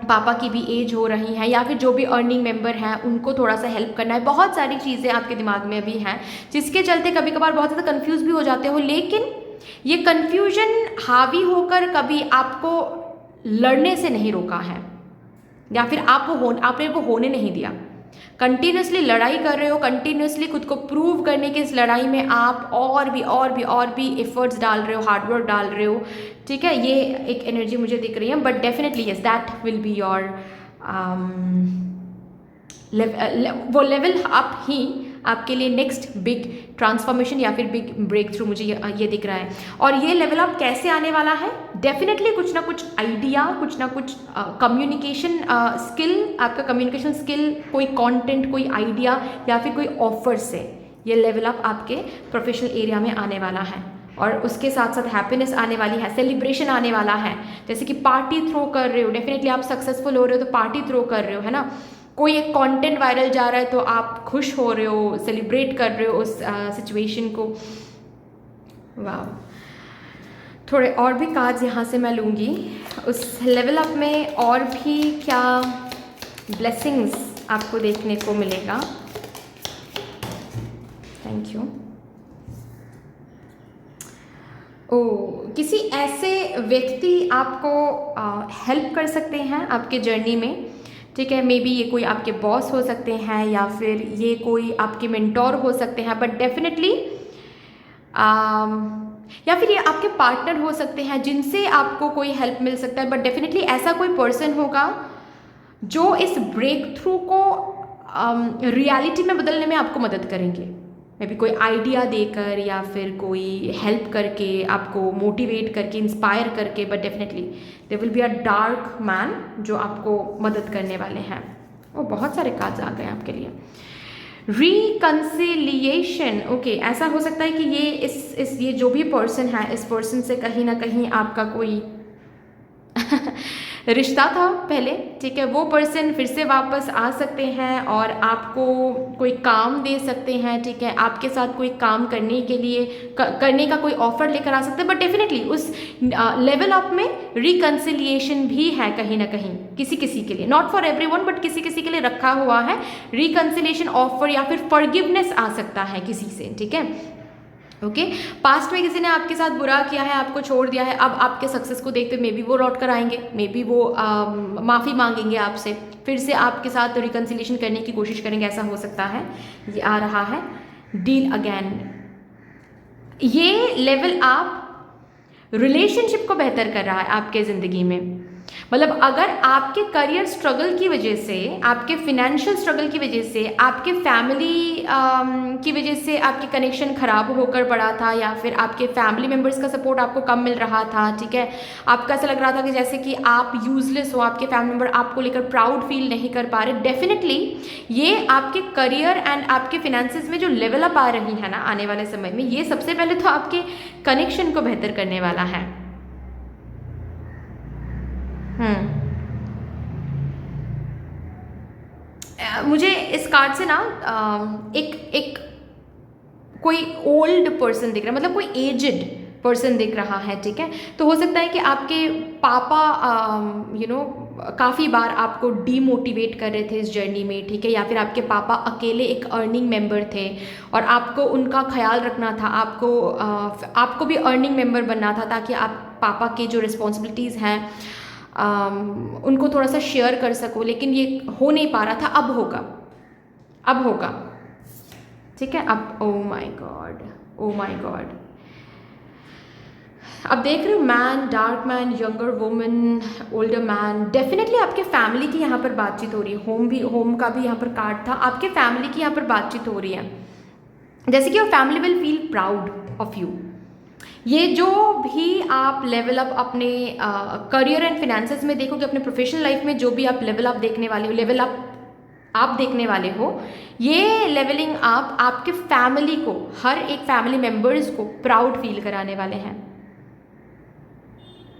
पापा की भी एज हो रही है, या फिर जो भी अर्निंग मेंबर हैं उनको थोड़ा सा हेल्प करना है। बहुत सारी चीज़ें आपके दिमाग में अभी हैं जिसके चलते कभी कभार बहुत ज़्यादा कंफ्यूज भी हो जाते हो, लेकिन ये कन्फ्यूजन हावी होकर कभी आपको लड़ने से नहीं रोका है, या फिर आपने वो होने नहीं दिया। कंटिन्यूसली लड़ाई कर रहे हो, कंटिन्यूसली खुद को प्रूव करने की इस लड़ाई में आप और भी एफर्ट्स डाल रहे हो, हार्डवर्क डाल रहे हो, ठीक है। ये एक एनर्जी मुझे दिख रही है, but definitely yes that will be your वो लेवल अप ही आपके लिए नेक्स्ट बिग ट्रांसफॉर्मेशन या फिर बिग ब्रेक थ्रू मुझे ये दिख रहा है। और ये लेवल अप कैसे आने वाला है? डेफिनेटली कुछ ना कुछ आइडिया, कुछ ना कुछ कम्युनिकेशन स्किल, आपका कम्युनिकेशन स्किल, कोई कंटेंट, कोई आइडिया या फिर कोई ऑफर से ये लेवल अप आपके प्रोफेशनल एरिया में आने वाला है। और उसके साथ साथ हैप्पीनेस आने वाली है, सेलिब्रेशन आने वाला है। जैसे कि पार्टी थ्रो कर रहे हो, डेफिनेटली आप सक्सेसफुल हो रहे हो तो पार्टी थ्रो कर रहे हो, है ना। कोई एक कंटेंट वायरल जा रहा है तो आप खुश हो रहे हो, सेलिब्रेट कर रहे हो उस सिचुएशन को। वाह, थोड़े और भी कार्ड्स यहाँ से मैं लूँगी। उस लेवल अप में और भी क्या ब्लेसिंग्स आपको देखने को मिलेगा? Thank you. किसी ऐसे व्यक्ति आपको हेल्प कर सकते हैं आपके जर्नी में, ठीक है। मे बी ये कोई आपके बॉस हो सकते हैं या फिर ये कोई आपके मेंटोर हो सकते हैं, बट डेफिनेटली या फिर ये आपके पार्टनर हो सकते हैं जिनसे आपको कोई हेल्प मिल सकता है। बट डेफिनेटली ऐसा कोई पर्सन होगा जो इस ब्रेक थ्रू को रियलिटी में बदलने में आपको मदद करेंगे। मे बी कोई आइडिया देकर या फिर कोई हेल्प करके, आपको मोटिवेट करके, इंस्पायर करके, but definitely there will be a dark man जो आपको मदद करने वाले हैं। वो बहुत सारे कार्ड्स आ गए आपके लिए। रिकंसिलिएशन, ओके, ऐसा हो सकता है कि ये जो भी पर्सन है, इस पर्सन से कहीं ना कहीं आपका कोई रिश्ता था पहले, ठीक है। वो पर्सन फिर से वापस आ सकते हैं और आपको कोई काम दे सकते हैं, ठीक है। आपके साथ कोई काम करने के लिए करने का कोई ऑफर लेकर आ सकते हैं, बट डेफिनेटली उस लेवल अप में रिकंसिलिएशन भी है कहीं ना कहीं, किसी किसी के लिए, नॉट फॉर एवरीवन बट किसी किसी के लिए रखा हुआ है रिकंसिलिएशन ऑफर, या फिर फॉरगिवनेस आ सकता है किसी से, ठीक है। ओके, पास्ट में किसी ने आपके साथ बुरा किया है, आपको छोड़ दिया है, अब आपके सक्सेस को देखते मे बी वो लौट कर आएंगे, मे बी वो माफ़ी मांगेंगे आपसे, फिर से आपके साथ रिकंसिलिएशन करने की कोशिश करेंगे, ऐसा हो सकता है। ये आ रहा है डील अगेन। ये लेवल आप रिलेशनशिप को बेहतर कर रहा है आपके ज़िंदगी में। मतलब अगर आपके करियर स्ट्रगल की वजह से, आपके फिनेंशियल स्ट्रगल की वजह से, आपके फैमिली की वजह से आपके कनेक्शन खराब होकर पड़ा था, या फिर आपके फैमिली मेम्बर्स का सपोर्ट आपको कम मिल रहा था, ठीक है, आपको ऐसा लग रहा था कि जैसे कि आप यूजलेस हो, आपके फैमिली मेम्बर आपको लेकर प्राउड फील नहीं कर पा रहे, डेफिनेटली ये आपके करियर एंड आपके फिनेंसेस में जो लेवल अप आ रही है ना आने वाले समय में, ये सबसे पहले तो आपके कनेक्शन को बेहतर करने वाला है। मुझे इस कार्ड से ना एक कोई ओल्ड पर्सन दिख रहा है, मतलब कोई एजड पर्सन दिख रहा है, ठीक है। तो हो सकता है कि आपके पापा काफ़ी बार आपको डीमोटिवेट कर रहे थे इस जर्नी में, ठीक है, या फिर आपके पापा अकेले एक अर्निंग मेंबर थे और आपको उनका ख्याल रखना था, आपको भी अर्निंग मेंबर बनना था ताकि आप पापा के जो रिस्पॉन्सिबिलिटीज़ हैं उनको थोड़ा सा शेयर कर सको, लेकिन ये हो नहीं पा रहा था। अब होगा, ठीक है। अब ओ माय गॉड, अब देख रहे हो man, dark man, younger woman, older man, definitely आपके फैमिली की यहाँ पर बातचीत हो रही है। होम का भी यहाँ पर कार्ड था, आपके फैमिली की यहाँ पर बातचीत हो रही है, जैसे कि your family will feel proud of you. ये जो भी आप लेवल अप अपने करियर एंड फिनेंसेस में देखोगे, अपने प्रोफेशनल लाइफ में जो भी आप लेवल अप देखने वाले हो, ये लेवलिंग आप आपके फैमिली को, हर एक फैमिली मेंबर्स को प्राउड फील कराने वाले हैं।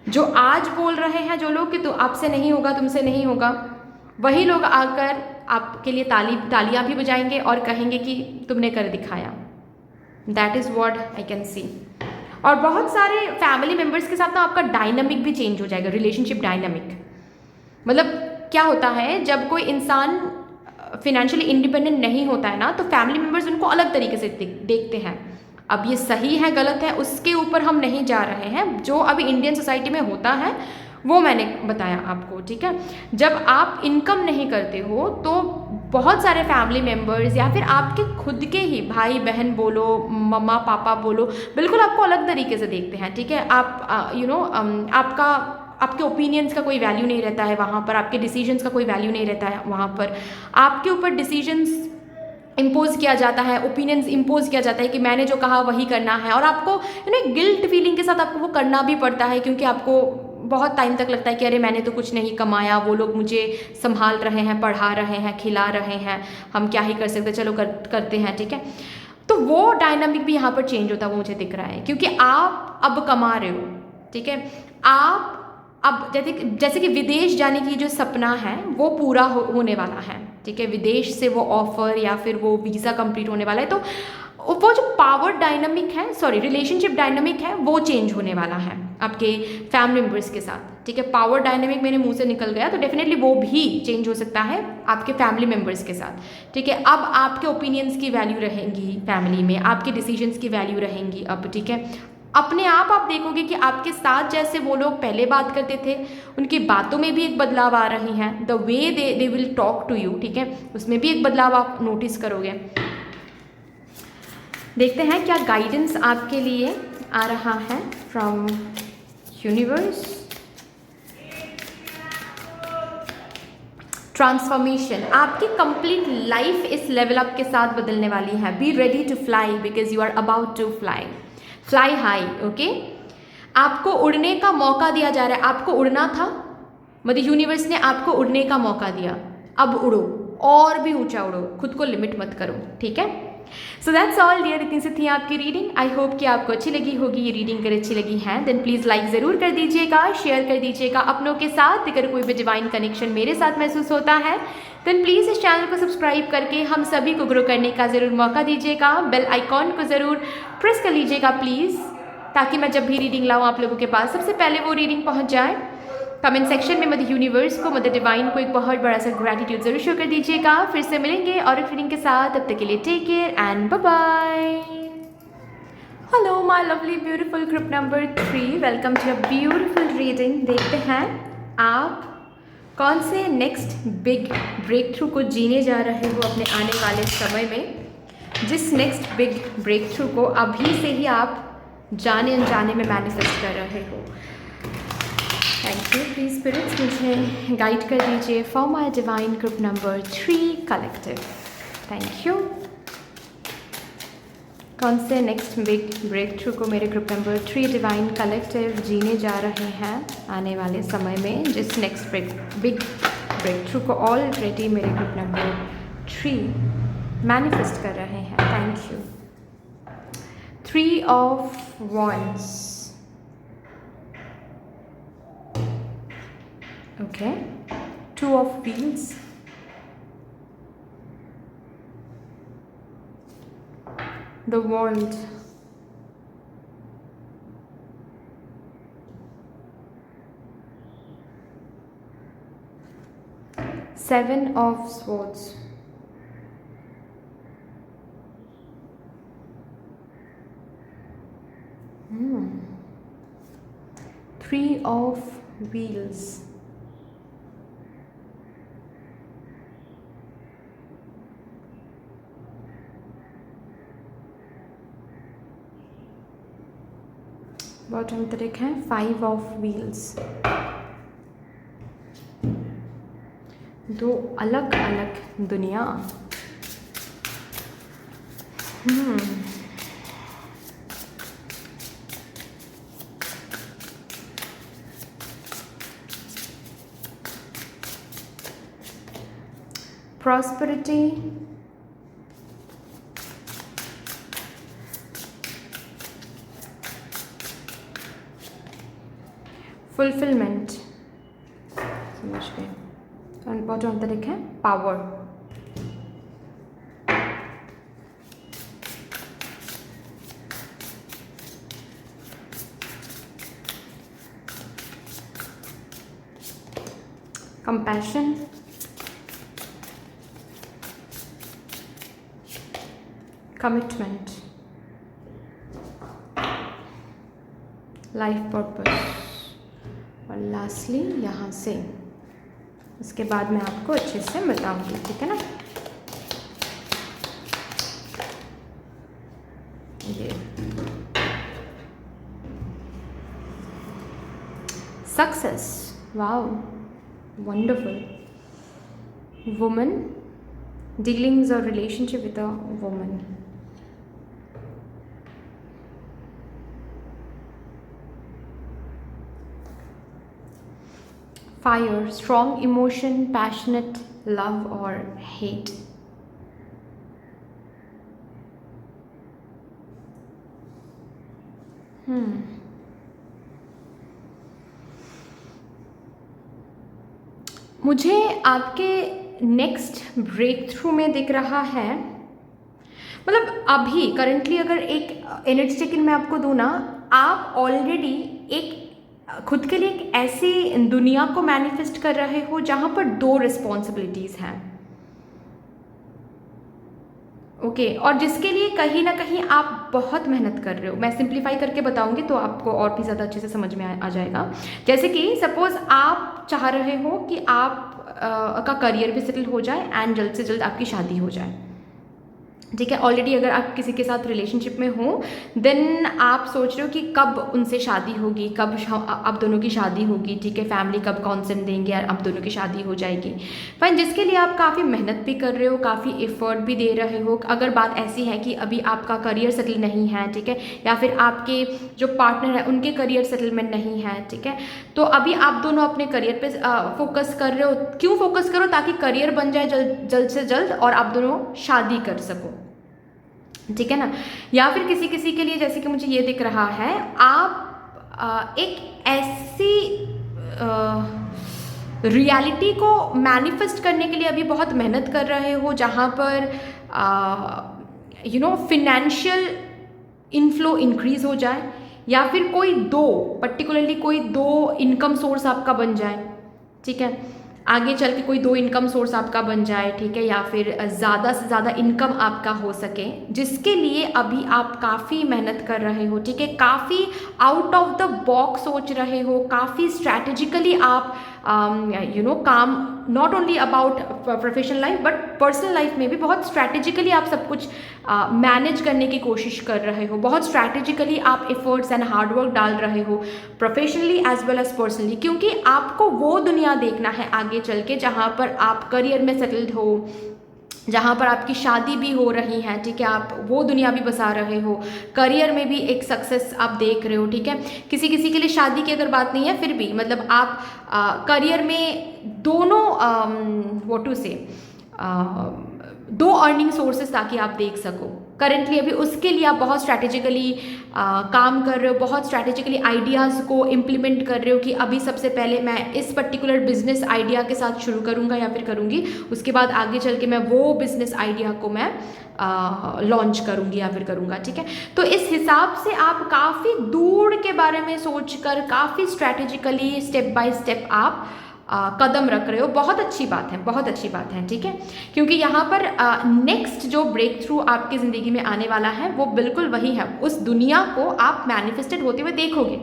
जो आज बोल रहे हैं जो लोग कि तो आपसे नहीं होगा, तुमसे नहीं होगा, वही लोग आकर आपके लिए तालियां भी बजाएंगे और कहेंगे कि तुमने कर दिखाया। That is what I can see. और बहुत सारे फैमिली मेम्बर्स के साथ ना आपका डायनामिक भी चेंज हो जाएगा, रिलेशनशिप डायनामिक। मतलब क्या होता है, जब कोई इंसान फिनेंशियली इंडिपेंडेंट नहीं होता है ना, तो फैमिली मेम्बर्स उनको अलग तरीके से देखते हैं। अब ये सही है गलत है उसके ऊपर हम नहीं जा रहे हैं, जो अभी इंडियन सोसाइटी में होता है वो मैंने बताया आपको, ठीक है। जब आप इनकम नहीं करते हो तो बहुत सारे फैमिली मेम्बर्स या फिर आपके खुद के ही भाई बहन बोलो, मम्मा पापा बोलो, बिल्कुल आपको अलग तरीके से देखते हैं, ठीक है। आप आपके ओपिनियंस का कोई वैल्यू नहीं रहता है वहाँ पर, आपके डिसीजंस का कोई वैल्यू नहीं रहता है वहाँ पर। आपके ऊपर डिसीजंस इम्पोज किया जाता है, ओपिनियंस इम्पोज किया जाता है कि मैंने जो कहा वही करना है, और आपको गिल्ट फीलिंग के साथ आपको वो करना भी पड़ता है, क्योंकि आपको बहुत टाइम तक लगता है कि अरे मैंने तो कुछ नहीं कमाया, वो लोग मुझे संभाल रहे हैं, पढ़ा रहे हैं, खिला रहे हैं, हम क्या ही कर सकते, चलो करते हैं, ठीक है। तो वो डायनामिक भी यहाँ पर चेंज होता है, वो मुझे दिख रहा है, क्योंकि आप अब कमा रहे हो, ठीक है। आप अब जैसे कि विदेश जाने की जो सपना है वो पूरा होने वाला है, ठीक है। विदेश से वो ऑफर या फिर वो वीज़ा कंप्लीट होने वाला है, तो वो जो पावर डायनामिक है, सॉरी रिलेशनशिप डायनामिक है, वो चेंज होने वाला है आपके फैमिली मेम्बर्स के साथ, ठीक है। पावर डायनामिक मेरे मुंह से निकल गया, तो डेफिनेटली वो भी चेंज हो सकता है आपके फैमिली मेम्बर्स के साथ, ठीक है। अब आपके ओपिनियंस की वैल्यू रहेंगी फैमिली में, आपके डिसीजंस की वैल्यू रहेंगी अब, ठीक है। अपने आप देखोगे कि आपके साथ जैसे वो लोग पहले बात करते थे, उनकी बातों में भी एक बदलाव आ रही हैं, the way they will talk to you, ठीक है, उसमें भी एक बदलाव आप नोटिस करोगे। देखते हैं क्या गाइडेंस आपके लिए आ रहा है फ्रॉम यूनिवर्स। ट्रांसफॉर्मेशन, आपकी कंप्लीट लाइफ इस लेवल अप के साथ बदलने वाली है। Be ready to fly because you are about to fly high, okay. आपको उड़ने का मौका दिया जा रहा है, आपको उड़ना था, मतलब यूनिवर्स ने आपको उड़ने का मौका दिया, अब उड़ो और भी ऊंचा उड़ो, खुद को लिमिट मत करो, ठीक है। सो दैट्स ऑल डियर, इतनी सी थी आपकी रीडिंग। आई होप कि आपको अच्छी लगी होगी ये रीडिंग। अगर अच्छी लगी है देन प्लीज़ लाइक ज़रूर कर दीजिएगा, शेयर कर दीजिएगा अपनों के साथ। अगर कोई भी डिवाइन कनेक्शन मेरे साथ महसूस होता है देन प्लीज़ इस चैनल को सब्सक्राइब करके हम सभी को ग्रो करने का ज़रूर मौका दीजिएगा। बेल आइकॉन को ज़रूर प्रेस कर लीजिएगा प्लीज़, ताकि मैं जब भी रीडिंग लाऊँ आप लोगों के पास सबसे पहले वो रीडिंग पहुँच जाए। कमेंट सेक्शन में मदर यूनिवर्स को, मदर डिवाइन को एक बहुत बड़ा सा ग्रैटिट्यूड जरूर शो कर दीजिएगा। फिर से मिलेंगे और एक रीडिंग के साथ, तब तक के लिए take care and bye bye. Hello my lovely beautiful group number 3, welcome to a beautiful reading. देखते हैं आप कौन से नेक्स्ट बिग ब्रेक थ्रू को जीने जा रहे हो अपने आने वाले समय में। जिस नेक्स्ट बिग ब्रेक थ्रू को अभी से ही आप जाने अनजाने में मैनिफेस्ट कर रहे हो। थैंक यू प्लीज स्पिरिट्स, मुझे गाइड कर दीजिए for my divine group number 3 collective. Thank you. कौन से नेक्स्ट बिग ब्रेक थ्रू को मेरे ग्रुप नंबर 3 डिवाइन कलेक्टिव जीने जा रहे हैं आने वाले समय में। जिस नेक्स्ट बिग ब्रेक थ्रू को ऑलरेडी मेरे ग्रुप नंबर 3 मैनिफेस्ट कर रहे हैं। Thank you. 3 of Wands, okay, 2 of Wheels, the World, Seven of Swords, Three of Wheels, bottom trick है 5 ऑफ व्हील्स। दो अलग अलग दुनिया। प्रॉस्पेरिटी, फुलफिलमेंट, समझ गए, and bottom of the deck है power. Compassion, commitment, life purpose, और lastly यहाँ से, इसके बाद मैं आपको अच्छे से बताऊंगी, ठीक है ना। ये success, wow, wonderful. Woman, dealings और relationship with a woman. Fire, strong emotion, passionate love or hate. मुझे आपके नेक्स्ट ब्रेक थ्रू में दिख रहा है, मतलब अभी करंटली अगर एक एनर्जी चेक इन मैं आपको दूँ ना, आप ऑलरेडी एक खुद के लिए एक ऐसी दुनिया को मैनिफेस्ट कर रहे हो जहाँ पर 2 रिस्पॉन्सिबिलिटीज़ हैं, ओके और जिसके लिए कहीं ना कहीं आप बहुत मेहनत कर रहे हो। मैं सिंप्लीफाई करके बताऊंगी तो आपको और भी ज़्यादा अच्छे से समझ में आ जाएगा। जैसे कि सपोज़ आप चाह रहे हो कि आप का करियर भी सेटल हो जाए एंड जल्द से जल्द आपकी शादी हो जाए, ठीक है। ऑलरेडी अगर आप किसी के साथ रिलेशनशिप में हो देन आप सोच रहे हो कि कब उनसे शादी होगी, कब आप दोनों की शादी होगी, ठीक है। फैमिली कब कॉन्सेंट देंगे और आप दोनों की शादी हो जाएगी। फाइन, जिसके लिए आप काफ़ी मेहनत भी कर रहे हो, काफ़ी एफर्ट भी दे रहे हो। अगर बात ऐसी है कि अभी आपका करियर सेटल नहीं है, ठीक है, या फिर आपके जो पार्टनर है उनके करियर सेटलमेंट नहीं है, ठीक है, तो अभी आप दोनों अपने करियर पे फोकस कर रहे हो। क्यों फोकस करो? ताकि करियर बन जाए जल्द से जल्द और आप दोनों शादी कर सको, ठीक है ना। या फिर किसी किसी के लिए जैसे कि मुझे ये दिख रहा है, आप एक ऐसी रियलिटी को मैनिफेस्ट करने के लिए अभी बहुत मेहनत कर रहे हो जहाँ पर फिनेंशियल इनफ्लो इंक्रीज हो जाए, या फिर पर्टिकुलरली कोई 2 इनकम सोर्स आपका बन जाए, ठीक है। आगे चल के कोई 2 इनकम सोर्स आपका बन जाए, ठीक है, या फिर ज़्यादा से ज़्यादा इनकम आपका हो सके, जिसके लिए अभी आप काफ़ी मेहनत कर रहे हो, ठीक है। काफ़ी आउट ऑफ द बॉक्स सोच रहे हो, काफ़ी स्ट्रैटेजिकली आप काम, not only about professional life but personal life में भी बहुत स्ट्रैटेजिकली आप सब कुछ मैनेज करने की कोशिश कर रहे हो। बहुत स्ट्रैटेजिकली आप एफर्ट्स एंड हार्डवर्क डाल रहे हो, professionally as well as personally, क्योंकि आपको वो दुनिया देखना है आगे चल के जहाँ पर आप करियर में सेटल्ड हो, जहाँ पर आपकी शादी भी हो रही है, ठीक है, आप वो दुनिया भी बसा रहे हो, करियर में भी एक सक्सेस आप देख रहे हो, ठीक है। किसी किसी के लिए शादी की अगर बात नहीं है, फिर भी मतलब आप करियर में दोनों व्हाट टू से 2 अर्निंग सोर्सेस ताकि आप देख सको करंटली। अभी उसके लिए आप बहुत स्ट्रैटेजिकली काम कर रहे हो, बहुत स्ट्रैटेजिकली आइडियाज़ को इम्प्लीमेंट कर रहे हो कि अभी सबसे पहले मैं इस पर्टिकुलर बिजनेस आइडिया के साथ शुरू करूँगा या फिर करूँगी, उसके बाद आगे चल के मैं वो बिजनेस आइडिया को मैं लॉन्च करूँगी या फिर करूँगा, ठीक है। तो इस हिसाब से आप काफ़ी दूर के बारे में सोचकर काफ़ी स्ट्रैटेजिकली स्टेप बाय स्टेप आप कदम रख रहे हो। बहुत अच्छी बात है, बहुत अच्छी बात है, ठीक है, क्योंकि यहाँ पर नेक्स्ट जो ब्रेक थ्रू आपकी ज़िंदगी में आने वाला है वो बिल्कुल वही है। उस दुनिया को आप मैनिफेस्टेड होते हुए देखोगे,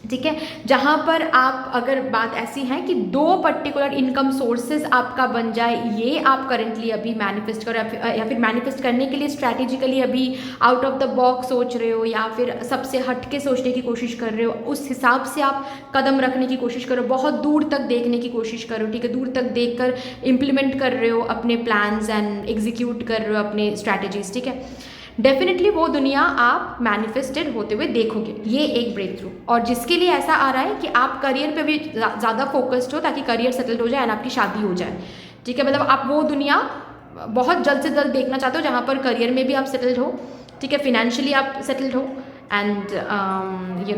ठीक है, जहाँ पर आप, अगर बात ऐसी है कि 2 पर्टिकुलर इनकम सोर्सेज आपका बन जाए, ये आप करंटली अभी मैनिफेस्ट करो, या फिर मैनिफेस्ट करने के लिए स्ट्रैटेजिकली अभी आउट ऑफ द बॉक्स सोच रहे हो, या फिर सबसे हट के सोचने की कोशिश कर रहे हो, उस हिसाब से आप कदम रखने की कोशिश करो, बहुत दूर तक देखने की कोशिश करो, ठीक है, दूर तक देख कर इम्प्लीमेंट कर रहे हो अपने प्लान्स एंड एग्जीक्यूट कर रहे हो अपने स्ट्रैटेजीज, ठीक है। डेफिनेटली वो दुनिया आप मैनिफेस्टेड होते हुए देखोगे, ये एक ब्रेक थ्रू। और जिसके लिए ऐसा आ रहा है कि आप करियर पे भी ज़्यादा फोकस्ड हो ताकि करियर सेटल्ड हो जाए एंड आपकी शादी हो जाए, ठीक है। मतलब आप वो दुनिया बहुत जल्द से जल्द देखना चाहते हो जहाँ पर करियर में भी आप सेटल्ड हो, ठीक है, फिनेंशियली आप सेटल्ड हो एंड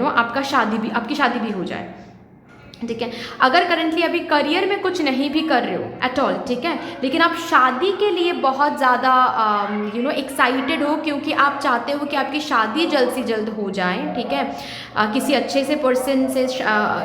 आपकी शादी भी हो जाए। ठीक है। अगर करंटली अभी करियर में कुछ नहीं भी कर रहे हो एट ऑल, ठीक है, लेकिन आप शादी के लिए बहुत ज़्यादा एक्साइटेड हो, क्योंकि आप चाहते हो कि आपकी शादी जल्द से जल्द हो जाए, ठीक है, किसी अच्छे से पर्सन से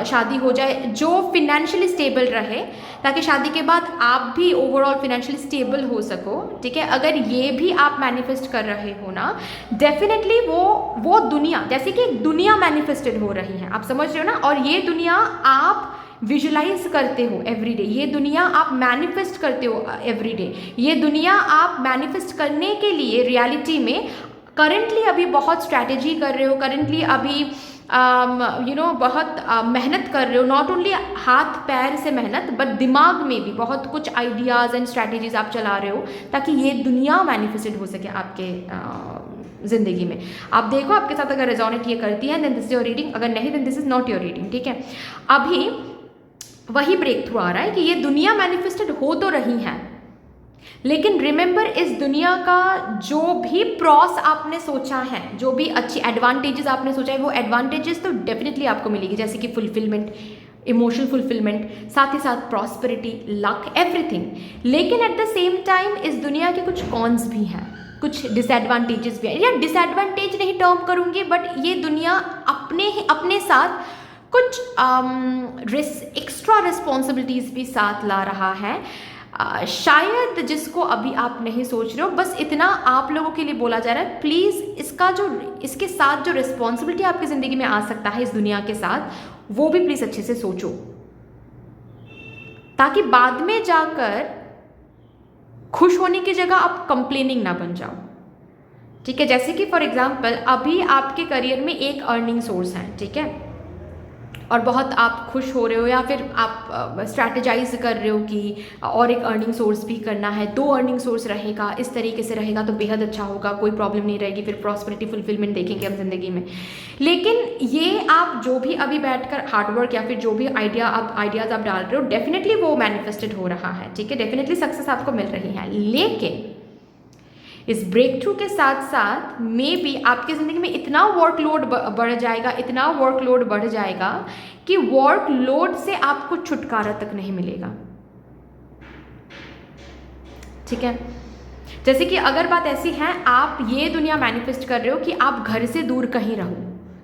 शादी हो जाए जो फिनेंशियली स्टेबल रहे, ताकि शादी के बाद आप भी ओवरऑल फिनेंशियली स्टेबल हो सको, ठीक है। अगर ये भी आप मैनिफेस्ट कर रहे हो ना, डेफिनेटली वो दुनिया, जैसे कि एक दुनिया मैनिफेस्टेड हो रही है, आप समझ रहे हो ना, और ये दुनिया आप विजुलाइज करते हो एवरीडे, ये दुनिया आप मैनिफेस्ट करते हो एवरीडे, ये दुनिया आप मैनिफेस्ट करने के लिए रियलिटी में करंटली अभी बहुत स्ट्रैटेजी कर रहे हो, करंटली अभी बहुत मेहनत कर रहे हो, नॉट ओनली हाथ पैर से मेहनत बट दिमाग में भी बहुत कुछ आइडियाज़ एंड स्ट्रैटेजीज आप चला रहे हो, ताकि ये दुनिया मैनिफेस्टेड हो सके आपके ज़िंदगी में। आप देखो आपके साथ अगर रेजोनेट ये करती है then this is your reading, अगर नहीं then this is not your reading, ठीक है। अभी वही ब्रेक थ्रू आ रहा है कि ये दुनिया मैनिफेस्टेड हो तो रही है, लेकिन रिमेंबर इस दुनिया का जो भी प्रॉस आपने सोचा है, जो भी अच्छी एडवांटेजेस आपने सोचा है, वो एडवांटेजेस तो डेफिनेटली आपको मिलेगी, जैसे कि फुलफिलमेंट, इमोशनल फुलफिलमेंट, साथ ही साथ प्रॉस्पेरिटी, लक, एवरीथिंग। लेकिन एट द सेम टाइम इस दुनिया के कुछ कॉन्स भी हैं, कुछ डिसएडवांटेजेस भी हैं, या डिसएडवांटेज नहीं टर्म करूँगी, बट ये दुनिया अपने साथ कुछ एक्स्ट्रा रिस्पॉन्सिबिलिटीज़ भी साथ ला रहा है। शायद जिसको अभी आप नहीं सोच रहे हो, बस इतना आप लोगों के लिए बोला जा रहा है, प्लीज़ इसके साथ जो रिस्पॉन्सिबिलिटी आपकी ज़िंदगी में आ सकता है इस दुनिया के साथ, वो भी प्लीज़ अच्छे से सोचो, ताकि बाद में जाकर खुश होने की जगह आप कंप्लेनिंग ना बन जाओ, ठीक है। जैसे कि फॉर एग्जांपल अभी आपके करियर में एक अर्निंग सोर्स है, ठीक है, और बहुत आप खुश हो रहे हो, या फिर आप स्ट्रैटेजाइज कर रहे हो कि और एक अर्निंग सोर्स भी करना है, 2 अर्निंग सोर्स रहेगा, इस तरीके से रहेगा तो बेहद अच्छा होगा, कोई प्रॉब्लम नहीं रहेगी, फिर प्रॉस्पेरिटी फुलफिलमेंट देखेंगे हम ज़िंदगी में। लेकिन ये आप जो भी अभी बैठकर हार्डवर्क या फिर जो भी आइडियाज़ आप डाल रहे हो, डेफिनेटली वो मैनिफेस्टेड हो रहा है, ठीक है, डेफिनेटली सक्सेस आपको मिल रही है। लेकिन इस ब्रेक थ्रू के साथ साथ मे बी आपकी ज़िंदगी में इतना वर्कलोड बढ़ जाएगा, इतना वर्कलोड बढ़ जाएगा कि वर्कलोड से आपको छुटकारा तक नहीं मिलेगा, ठीक है। जैसे कि अगर बात ऐसी है, आप ये दुनिया मैनिफेस्ट कर रहे हो कि आप घर से दूर कहीं रहो,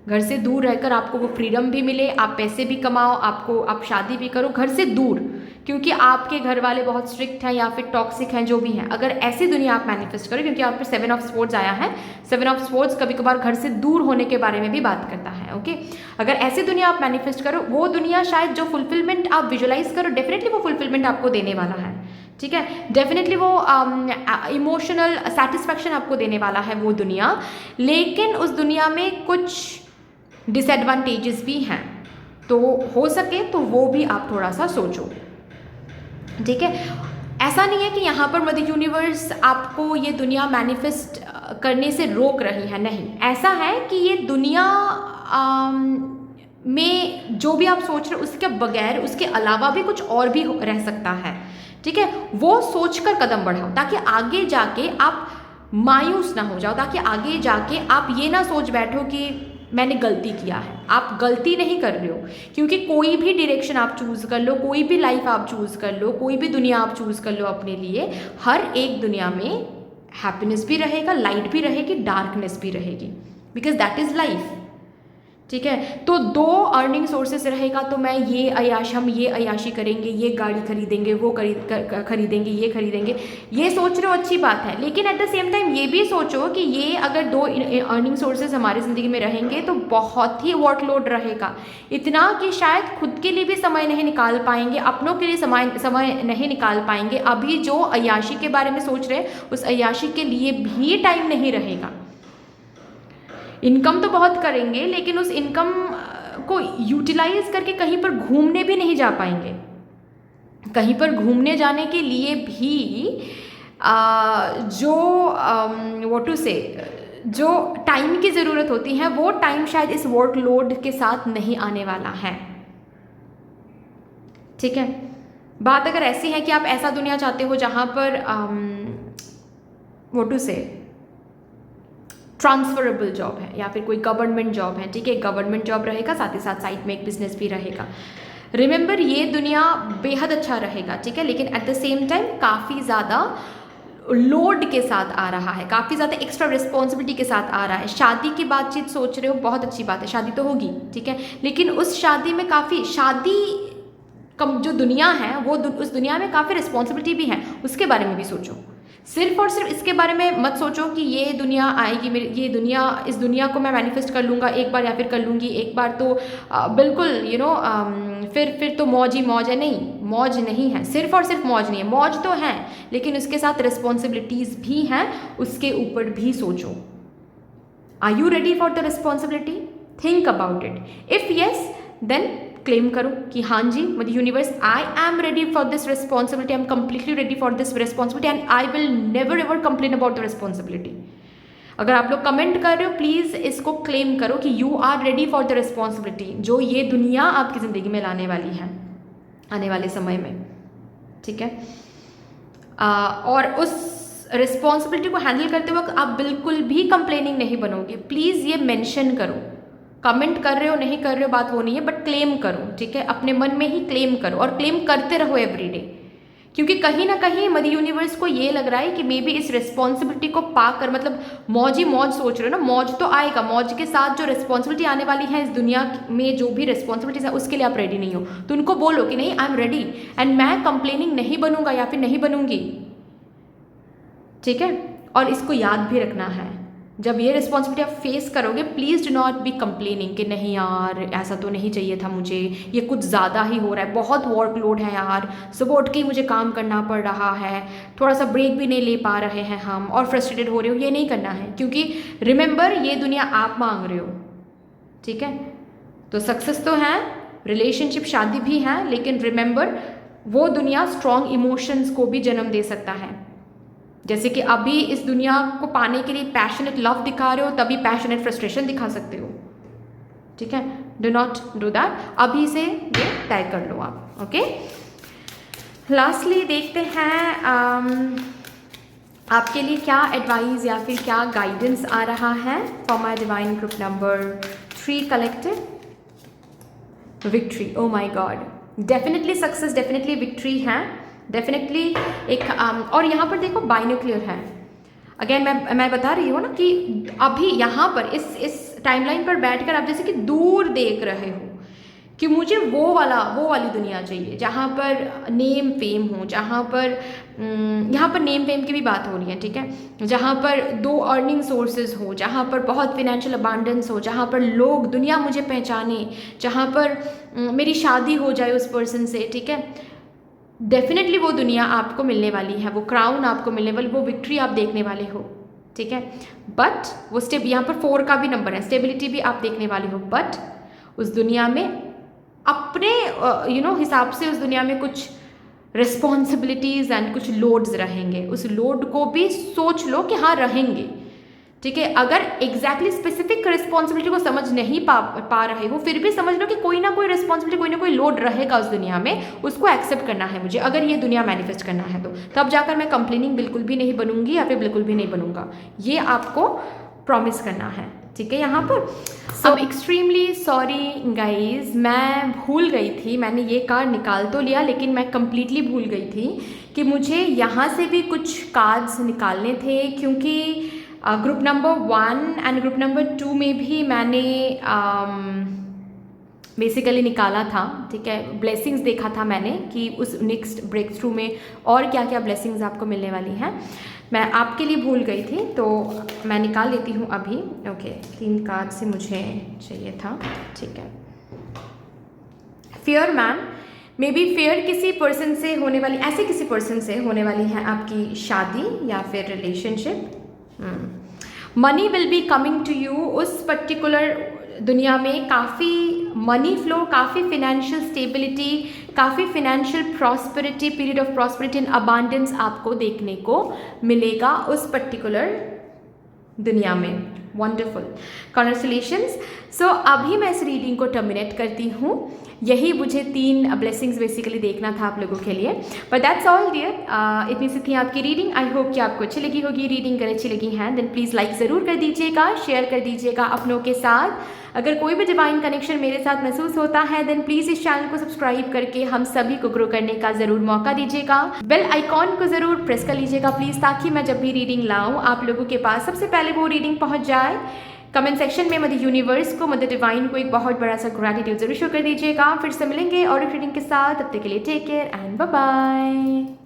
घर से दूर रहकर आपको वो फ्रीडम भी मिले, आप पैसे भी कमाओ, आप शादी भी करो घर से दूर, क्योंकि आपके घर वाले बहुत स्ट्रिक्ट हैं या फिर टॉक्सिक हैं, जो भी हैं। अगर ऐसी दुनिया आप मैनिफेस्ट करो, क्योंकि आप पर 7 ऑफ स्पोर्ट्स आया है, 7 ऑफ स्पोर्ट्स कभी कभार घर से दूर होने के बारे में भी बात करता है, ओके। अगर ऐसी दुनिया आप मैनिफेस्ट करो, वो दुनिया शायद जो फुलफिलमेंट आप विजुलाइज करो, डेफिनेटली वो फुलफिलमेंट आपको देने वाला है, ठीक है, डेफिनेटली वो इमोशनल सेटिस्फैक्शन आपको देने वाला है वो दुनिया। लेकिन उस दुनिया में कुछ डिसएडवांटेजेस भी हैं, तो हो सके तो वो भी आप थोड़ा सा सोचो, ठीक है। ऐसा नहीं है कि यहाँ पर मदर यूनिवर्स आपको ये दुनिया मैनिफेस्ट करने से रोक रही है, नहीं, ऐसा है कि ये दुनिया में जो भी आप सोच रहे हो उसके बगैर, उसके अलावा भी कुछ और भी रह सकता है, ठीक है। वो सोचकर कदम बढ़ाओ, ताकि आगे जाके आप मायूस ना हो जाओ, ताकि आगे जाके आप ये ना सोच बैठो कि मैंने गलती किया है। आप गलती नहीं कर रहे हो, क्योंकि कोई भी डायरेक्शन आप चूज़ कर लो, कोई भी लाइफ आप चूज़ कर लो, कोई भी दुनिया आप चूज़ कर लो अपने लिए, हर एक दुनिया में हैप्पीनेस भी रहेगा, लाइट भी रहेगी, डार्कनेस भी रहेगी, बिकॉज दैट इज़ लाइफ, ठीक है। तो 2 अर्निंग सोर्सेस रहेगा, तो मैं हम ये अयाशी करेंगे, ये गाड़ी खरीदेंगे, वो खरीदेंगे, ये खरीदेंगे, ये सोच रहे हो, अच्छी बात है। लेकिन एट द सेम टाइम ये भी सोचो कि ये अगर 2 अर्निंग सोर्सेज हमारी ज़िंदगी में रहेंगे तो बहुत ही वर्कलोड रहेगा, इतना कि शायद खुद के लिए भी समय नहीं निकाल पाएंगे, अपनों के लिए समय नहीं निकाल पाएंगे। अभी जो अयाशी के बारे में सोच रहे हैं, उस अयाशी के लिए भी टाइम नहीं रहेगा। इनकम तो बहुत करेंगे, लेकिन उस इनकम को यूटिलाइज करके कहीं पर घूमने भी नहीं जा पाएंगे। कहीं पर घूमने जाने के लिए भी जो टाइम की ज़रूरत होती है, वो टाइम शायद इस वर्कलोड के साथ नहीं आने वाला है, ठीक है। बात अगर ऐसी है कि आप ऐसा दुनिया चाहते हो जहाँ पर ट्रांसफरेबल जॉब है, या फिर कोई गवर्नमेंट जॉब है, ठीक है, गवर्नमेंट जॉब रहेगा, साथ ही साथ साइड में एक बिजनेस भी रहेगा, रिमेंबर ये दुनिया बेहद अच्छा रहेगा, ठीक है, लेकिन एट द सेम टाइम काफ़ी ज़्यादा लोड के साथ आ रहा है, काफ़ी ज़्यादा एक्स्ट्रा रिस्पॉन्सिबिलिटी के साथ आ रहा है। शादी की बातचीत सोच रहे हो, बहुत अच्छी बात है, शादी तो होगी, ठीक है, लेकिन उस शादी में काफ़ी शादी कम जो दुनिया है वो उस दुनिया में काफ़ी रिस्पॉन्सिबिलिटी भी है, उसके बारे में भी सोचो। सिर्फ और सिर्फ इसके बारे में मत सोचो कि ये दुनिया आएगी, मेरी ये दुनिया, इस दुनिया को मैं मैनिफेस्ट कर लूँगा एक बार या फिर कर लूँगी एक बार तो बिल्कुल फिर तो मौज ही मौज है। नहीं, मौज नहीं है, सिर्फ और सिर्फ मौज नहीं है, मौज तो है लेकिन उसके साथ रिस्पॉन्सिबिलिटीज़ भी हैं, उसके ऊपर भी सोचो। Are you ready for the responsibility? Think about it. If yes then claim करो कि हाँ जी, मतलब universe, I am ready for this responsibility, I am completely ready for this responsibility and I will never ever complain about the responsibility. अगर आप लोग comment कर रहे हो प्लीज़ इसको क्लेम करो कि you are ready for the responsibility जो ये दुनिया आपकी ज़िंदगी में लाने वाली है आने वाले समय में, ठीक है। और उस रिस्पॉन्सिबिलिटी को हैंडल करते वक्त आप बिल्कुल भी कंप्लेनिंग नहीं बनोगे। प्लीज़ ये मेंशन करो, कमेंट कर रहे हो नहीं कर रहे हो बात वो नहीं है, बट क्लेम करो, ठीक है, अपने मन में ही क्लेम करो और क्लेम करते रहो एवरीडे, क्योंकि कहीं ना कहीं मदर यूनिवर्स को ये लग रहा है कि मे बी इस रिस्पॉन्सिबिलिटी को पाकर, मतलब मौज ही मौज सोच रहे हो ना, मौज तो आएगा, मौज के साथ जो रिस्पॉन्सिबिलिटी आने वाली है इस दुनिया में, जो भी रिस्पॉन्सिबिलिटीज है उसके लिए आप रेडी नहीं हो, तो उनको बोलो कि नहीं, आई एम रेडी एंड मैं कंप्लेनिंग नहीं बनूंगा या फिर नहीं बनूंगी, ठीक है। और इसको याद भी रखना है, जब ये रिस्पॉन्सिबिलिटी आप फेस करोगे please do not be complaining कि नहीं यार ऐसा तो नहीं चाहिए था मुझे, ये कुछ ज़्यादा ही हो रहा है, बहुत वर्कलोड है यार, सुबह उठ के ही मुझे काम करना पड़ रहा है, थोड़ा सा ब्रेक भी नहीं ले पा रहे हैं हम और फ्रस्ट्रेटेड हो रहे हो, ये नहीं करना है, क्योंकि रिमेंबर ये दुनिया आप मांग रहे हो, ठीक है। तो सक्सेस तो है, रिलेशनशिप शादी भी है, लेकिन रिमेंबर वो दुनिया स्ट्रॉन्ग इमोशंस को भी जन्म दे सकता है। जैसे कि अभी इस दुनिया को पाने के लिए पैशनेट लव दिखा रहे हो, तभी पैशनेट फ्रस्ट्रेशन दिखा सकते हो, ठीक है। डू नॉट डू दैट, अभी से ये तय कर लो आप, ओके। लास्टली देखते हैं आपके लिए क्या एडवाइस या फिर क्या गाइडेंस आ रहा है for my divine group number 3 collective. Victory, oh my God, definitely success, definitely victory है, डेफिनेटली एक और यहाँ पर देखो बाइनोक्लियर है। अगेन मैं बता रही हूँ ना कि अभी यहाँ पर इस टाइमलाइन पर बैठकर आप जैसे कि दूर देख रहे हो कि मुझे वो वाली दुनिया चाहिए जहाँ पर नेम फेम हो, जहाँ पर यहाँ पर नेम फेम की भी बात हो रही है, ठीक है, जहाँ पर 2 अर्निंग सोर्सेज हो, जहाँ पर बहुत फिनेंशियल अबांडेंस हो, जहाँ पर लोग दुनिया मुझे पहचाने, जहाँ पर मेरी शादी हो जाए उस पर्सन से, ठीक है। डेफिनेटली वो दुनिया आपको मिलने वाली है, वो क्राउन आपको मिलने वाली, वो विक्ट्री आप देखने वाले हो, ठीक है। बट वो स्टेप, यहाँ पर 4 का भी नंबर है, स्टेबिलिटी भी आप देखने वाले हो, बट उस दुनिया में अपने हिसाब से उस दुनिया में कुछ रिस्पॉन्सिबिलिटीज़ एंड कुछ लोड्स रहेंगे, उस लोड को भी सोच लो कि हाँ रहेंगे, ठीक है। अगर एग्जैक्टली स्पेसिफिक रिस्पॉन्सिबिलिटी को समझ नहीं पा रहे हो, फिर भी समझ लो कि कोई ना कोई रिस्पॉन्सिबिलिटी, कोई ना कोई लोड रहेगा उस दुनिया में, उसको एक्सेप्ट करना है मुझे, अगर ये दुनिया मैनिफेस्ट करना है तो तब जाकर मैं कंप्लेनिंग बिल्कुल भी नहीं बनूंगी या फिर बिल्कुल भी नहीं बनूंगा, ये आपको प्रॉमिस करना है, ठीक है। यहाँ पर सो एक्सट्रीमली सॉरी गाइज, मैं भूल गई थी, मैंने ये कार्ड निकाल तो लिया लेकिन मैं कंप्लीटली भूल गई थी कि मुझे यहाँ से भी कुछ कार्ड्स निकालने थे, क्योंकि group number 1 and group number 2 में भी मैंने बेसिकली निकाला था, ठीक है, ब्लेसिंग्स देखा था मैंने कि उस नेक्स्ट ब्रेक थ्रू में और क्या क्या ब्लेसिंग्स आपको मिलने वाली हैं, मैं आपके लिए भूल गई थी, तो मैं निकाल लेती हूँ अभी, ओके। 3 कार्ड से मुझे चाहिए था, ठीक है। Fear man, may be fair किसी पर्सन से होने वाली, ऐसे किसी पर्सन से होने वाली है आपकी शादी या फिर relationship. Money will be coming to you, उस पर्टिकुलर दुनिया में काफ़ी मनी फ्लो, काफ़ी फिनेंशियल स्टेबिलिटी, काफ़ी financial prosperity, period of prosperity and abundance आपको देखने को मिलेगा उस पर्टिकुलर दुनिया में। Wonderful, congratulations. सो अभी मैं इस रीडिंग को टर्मिनेट करती हूँ यही मुझे 3 ब्लेसिंग्स बेसिकली देखना था आप लोगों के लिए। बट दैट्स ऑल डियर, इतनी सी थी आपकी रीडिंग। आई होप कि आपको अच्छी लगी होगी रीडिंग। अगर अच्छी लगी है देन प्लीज़ लाइक ज़रूर कर दीजिएगा, शेयर कर दीजिएगा अपनों के साथ। अगर कोई भी डिवाइन कनेक्शन मेरे साथ महसूस होता है देन प्लीज़ इस चैनल को सब्सक्राइब करके हम सभी को ग्रो करने का ज़रूर मौका दीजिएगा। बेल आइकॉन को ज़रूर प्रेस कर लीजिएगा प्लीज़, ताकि मैं जब भी रीडिंग लाऊं आप लोगों के पास सबसे पहले वो रीडिंग पहुंच जाए। कमेंट सेक्शन में मदर यूनिवर्स को, मदर डिवाइन को एक बहुत बड़ा सा ग्रैटिट्यूड जरूर शो कर दीजिएगा। फिर से मिलेंगे और रीडिंग के साथ, तब तक के लिए take care and bye bye.